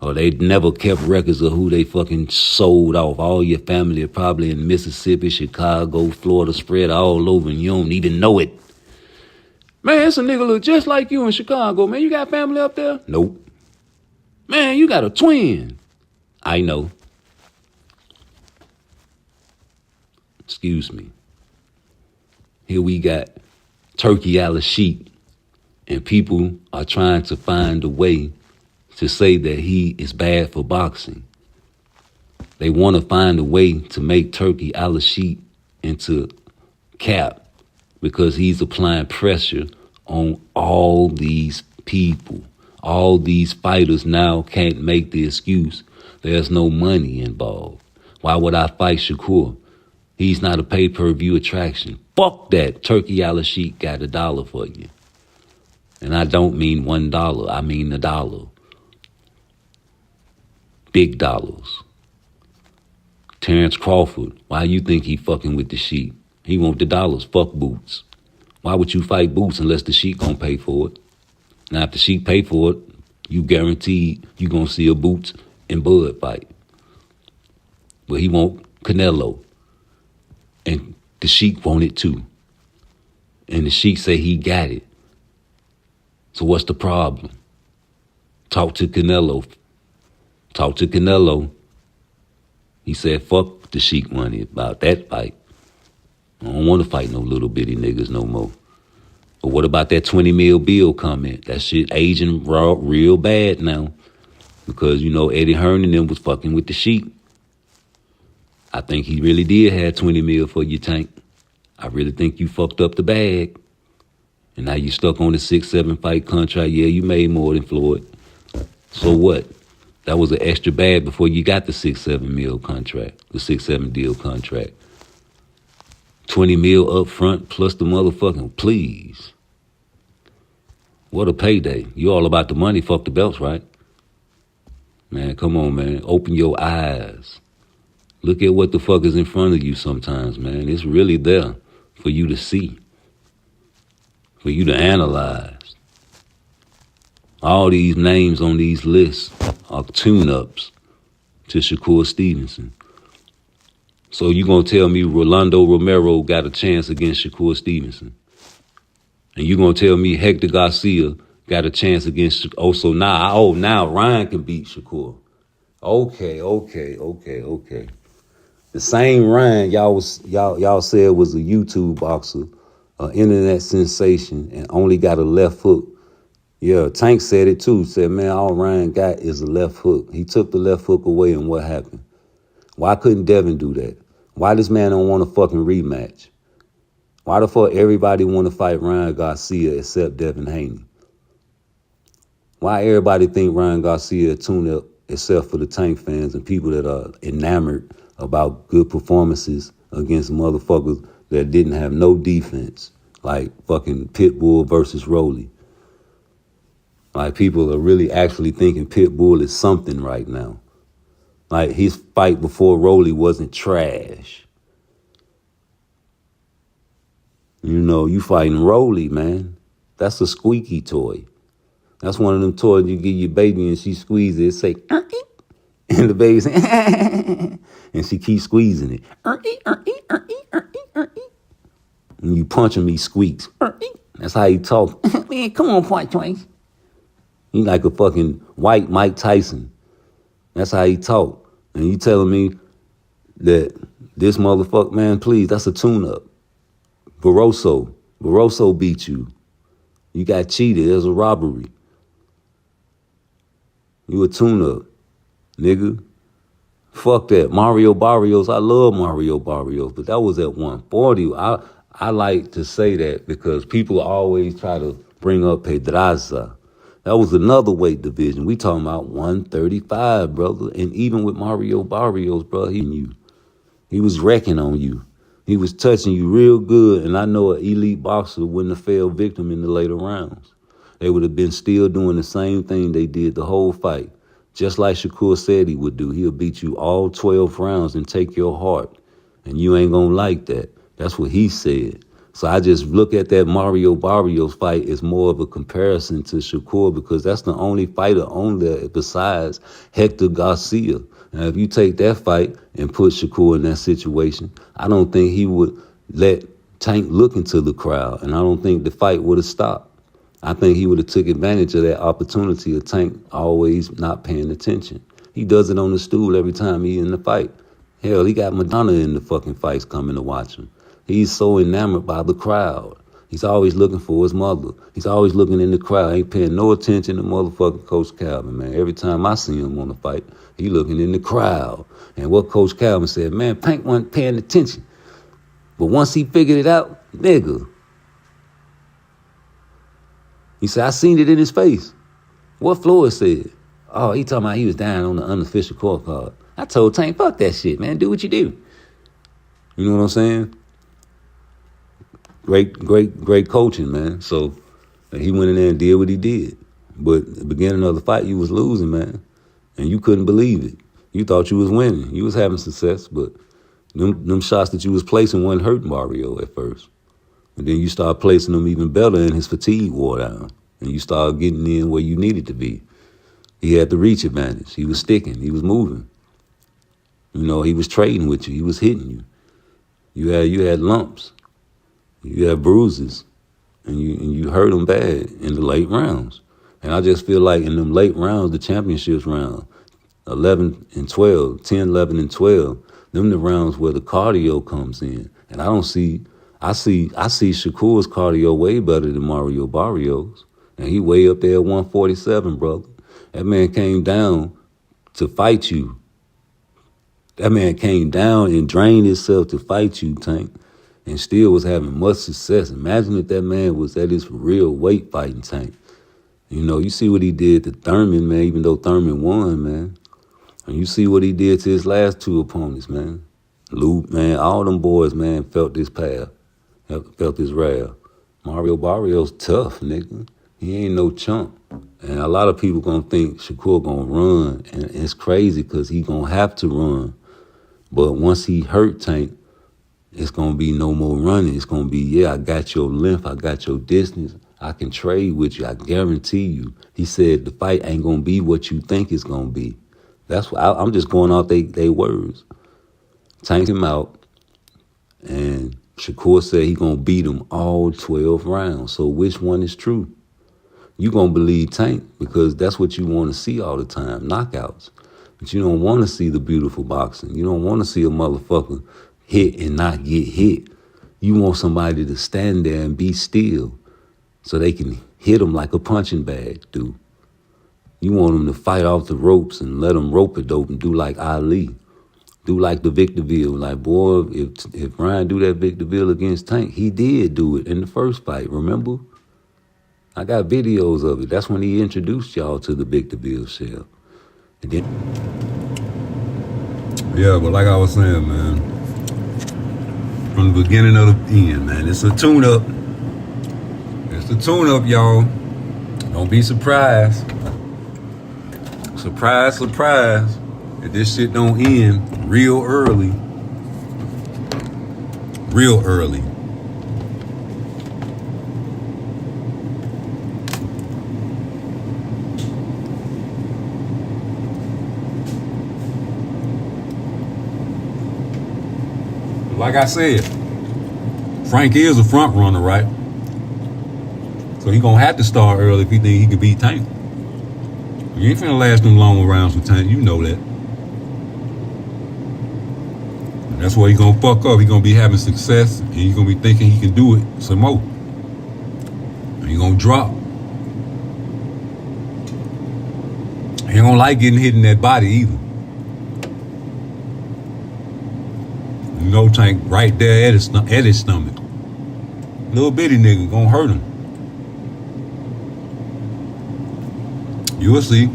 Speaker 2: Or they never kept records of who they fucking sold off. All your family are probably in Mississippi, Chicago, Florida, spread all over, and you don't even know it. Man, it's a nigga look just like you in Chicago. Man, you got family up there? Nope. Man, you got a twin. I know. Excuse me. Here we got Turkey Al-Sheikh, and people are trying to find a way to say that he is bad for boxing. They want to find a way to make Turkey Al-Sheikh into cap because he's applying pressure on all these people. All these fighters now can't make the excuse there's no money involved. Why would I fight Shakur? He's not a pay-per-view attraction. Fuck that. Turkey Al-Sheikh got $1 for you. And I don't mean $1. I mean $1. Big dollars. Terrence Crawford. Why you think he fucking with the Sheik? He want the dollars. Fuck Boots. Why would you fight Boots unless the Sheik gonna pay for it? Now if the Sheik pay for it, you guaranteed you gonna see a Boots and Bud fight. But he want Canelo. And the Sheik want it too. And the Sheik say he got it. So what's the problem? Talk to Canelo. Talk to Canelo. He said, fuck the Sheik money about that fight. I don't want to fight no little bitty niggas no more. But what about that 20 mil bill comment? That shit aging real bad now. Because, you know, Eddie Hearn and them was fucking with the Sheik. I think he really did have 20 mil for you, Tank. I really think you fucked up the bag. And now you stuck on the 6-7 fight contract. Yeah, you made more than Floyd. So what? That was an extra bag before you got the 6-7 mil contract, the 6-7 deal contract. 20 mil up front plus the motherfucking please. What a payday. You all about the money, fuck the belts, right?
Speaker 1: Man, come on, man. Open your eyes. Look at what the fuck is in front of you sometimes, man. It's really there for you to see, for you to analyze. All these names on these lists are tune-ups to Shakur Stevenson. So you gonna tell me Rolando Romero got a chance against Shakur Stevenson? And you gonna tell me Hector Garcia got a chance against now Ryan can beat Shakur. Okay. The same Ryan y'all said was a YouTube boxer, an internet sensation, and only got a left hook. Yeah, Tank said it too. Said, man, all Ryan got is a left hook. He took the left hook away, and what happened? Why couldn't Devin do that? Why this man don't want a fucking rematch? Why the fuck everybody want to fight Ryan Garcia except Devin Haney? Why everybody think Ryan Garcia a tune-up except for the Tank fans and people that are enamored about good performances against motherfuckers that didn't have no defense, like fucking Pitbull versus Rolly. Like, people are really actually thinking Pitbull is something right now. Like, his fight before Rolly wasn't trash. You know, you fighting Rolly, man. That's a squeaky toy. That's one of them toys you give your baby and she squeezes it, say, and the baby say, and she keeps squeezing it. And you punch him, he squeaks. That's how he talk. Man, come on, PARTTWICE. He like a fucking white Mike Tyson. That's how he talk. And you telling me that this motherfucker, man, please, that's a tune-up. Barroso beat you. You got cheated. There's a robbery. You a tune-up, nigga. Fuck that. Mario Barrios, I love Mario Barrios, but that was at 140. I like to say that because people always try to bring up Pedraza. That was another weight division. We talking about 135, brother. And even with Mario Barrios, bro, he was wrecking on you. He was touching you real good. And I know an elite boxer wouldn't have fell victim in the later rounds. They would have been still doing the same thing they did the whole fight. Just like Shakur said he would do. He'll beat you all 12 rounds and take your heart. And you ain't gonna like that. That's what he said. So I just look at that Mario Barrios fight as more of a comparison to Shakur because that's the only fighter on there besides Hector Garcia. Now, if you take that fight and put Shakur in that situation, I don't think he would let Tank look into the crowd, and I don't think the fight would have stopped. I think he would have took advantage of that opportunity of Tank always not paying attention. He does it on the stool every time he's in the fight. Hell, he got Madonna in the fucking fights coming to watch him. He's so enamored by the crowd. He's always looking for his mother. He's always looking in the crowd. Ain't paying no attention to motherfucking Coach Calvin, man. Every time I see him on the fight, he looking in the crowd. And what Coach Calvin said, man, Tank wasn't paying attention. But once he figured it out, nigga, he said, I seen it in his face. What Floyd said? Oh, he talking about he was down on the unofficial scorecard. I told Tank, fuck that shit, man. Do what you do. You know what I'm saying? Great coaching, man. So he went in there and did what he did. But at the beginning of the fight, you was losing, man. And you couldn't believe it. You thought you was winning. You was having success, but them shots that you was placing wasn't hurting Mario at first. And then you start placing them even better and his fatigue wore down. And you started getting in where you needed to be. He had the reach advantage. He was sticking. He was moving. You know, he was trading with you. He was hitting you. You had lumps. You had bruises. And you hurt them bad in the late rounds. And I just feel like in them late rounds, the championships round, 11 and 12, 10, 11 and 12, them the rounds where the cardio comes in. And I see Shakur's cardio way better than Mario Barrios. And he way up there at 147, brother. That man came down to fight you. That man came down and drained himself to fight you, Tank, and still was having much success. Imagine if that man was at his real weight fighting, Tank. You know, you see what he did to Thurman, man, even though Thurman won, man. And you see what he did to his last two opponents, man. Luke, man, all them boys, man, felt this path, felt this wrath. Mario Barrios tough, nigga. He ain't no chump. And a lot of people gonna think Shakur gonna run, and it's crazy because he gonna have to run. But once he hurt Tank, it's gonna be no more running. It's gonna be, yeah, I got your length, I got your distance, I can trade with you, I guarantee you. He said the fight ain't gonna be what you think it's gonna be. That's what I'm just going off they words. Tank him out, and Shakur said he gonna beat him all 12 rounds. So which one is true? You gonna believe Tank because that's what you want to see all the time, knockouts. But you don't want to see the beautiful boxing. You don't want to see a motherfucker hit and not get hit. You want somebody to stand there and be still so they can hit him like a punching bag do. You want them to fight off the ropes and let them rope it dope and do like Ali. Do like the Victorville. Like, boy, if Ryan do that Victorville against Tank, he did do it in the first fight, remember? I got videos of it. That's when he introduced y'all to the Victorville shell. And then, yeah, but like I was saying, man, from the beginning of the end, man, it's a tune-up. It's a tune-up, y'all. Don't be surprised. Surprise, surprise. If this shit don't end real early. Real early. Like I said, Frank is a front runner, right? So he gonna have to start early if he think he can beat Tank. You ain't finna last them long rounds with Tank, you know that. And that's why he gonna fuck up. He gonna be having success, and he gonna be thinking he can do it some more. And he gonna drop. He don't like getting hit in that body either. You know, Tank right there at his stomach. Little bitty nigga gonna hurt him. You will see.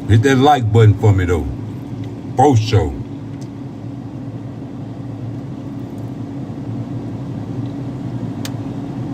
Speaker 1: Hit that like button for me though. Post show.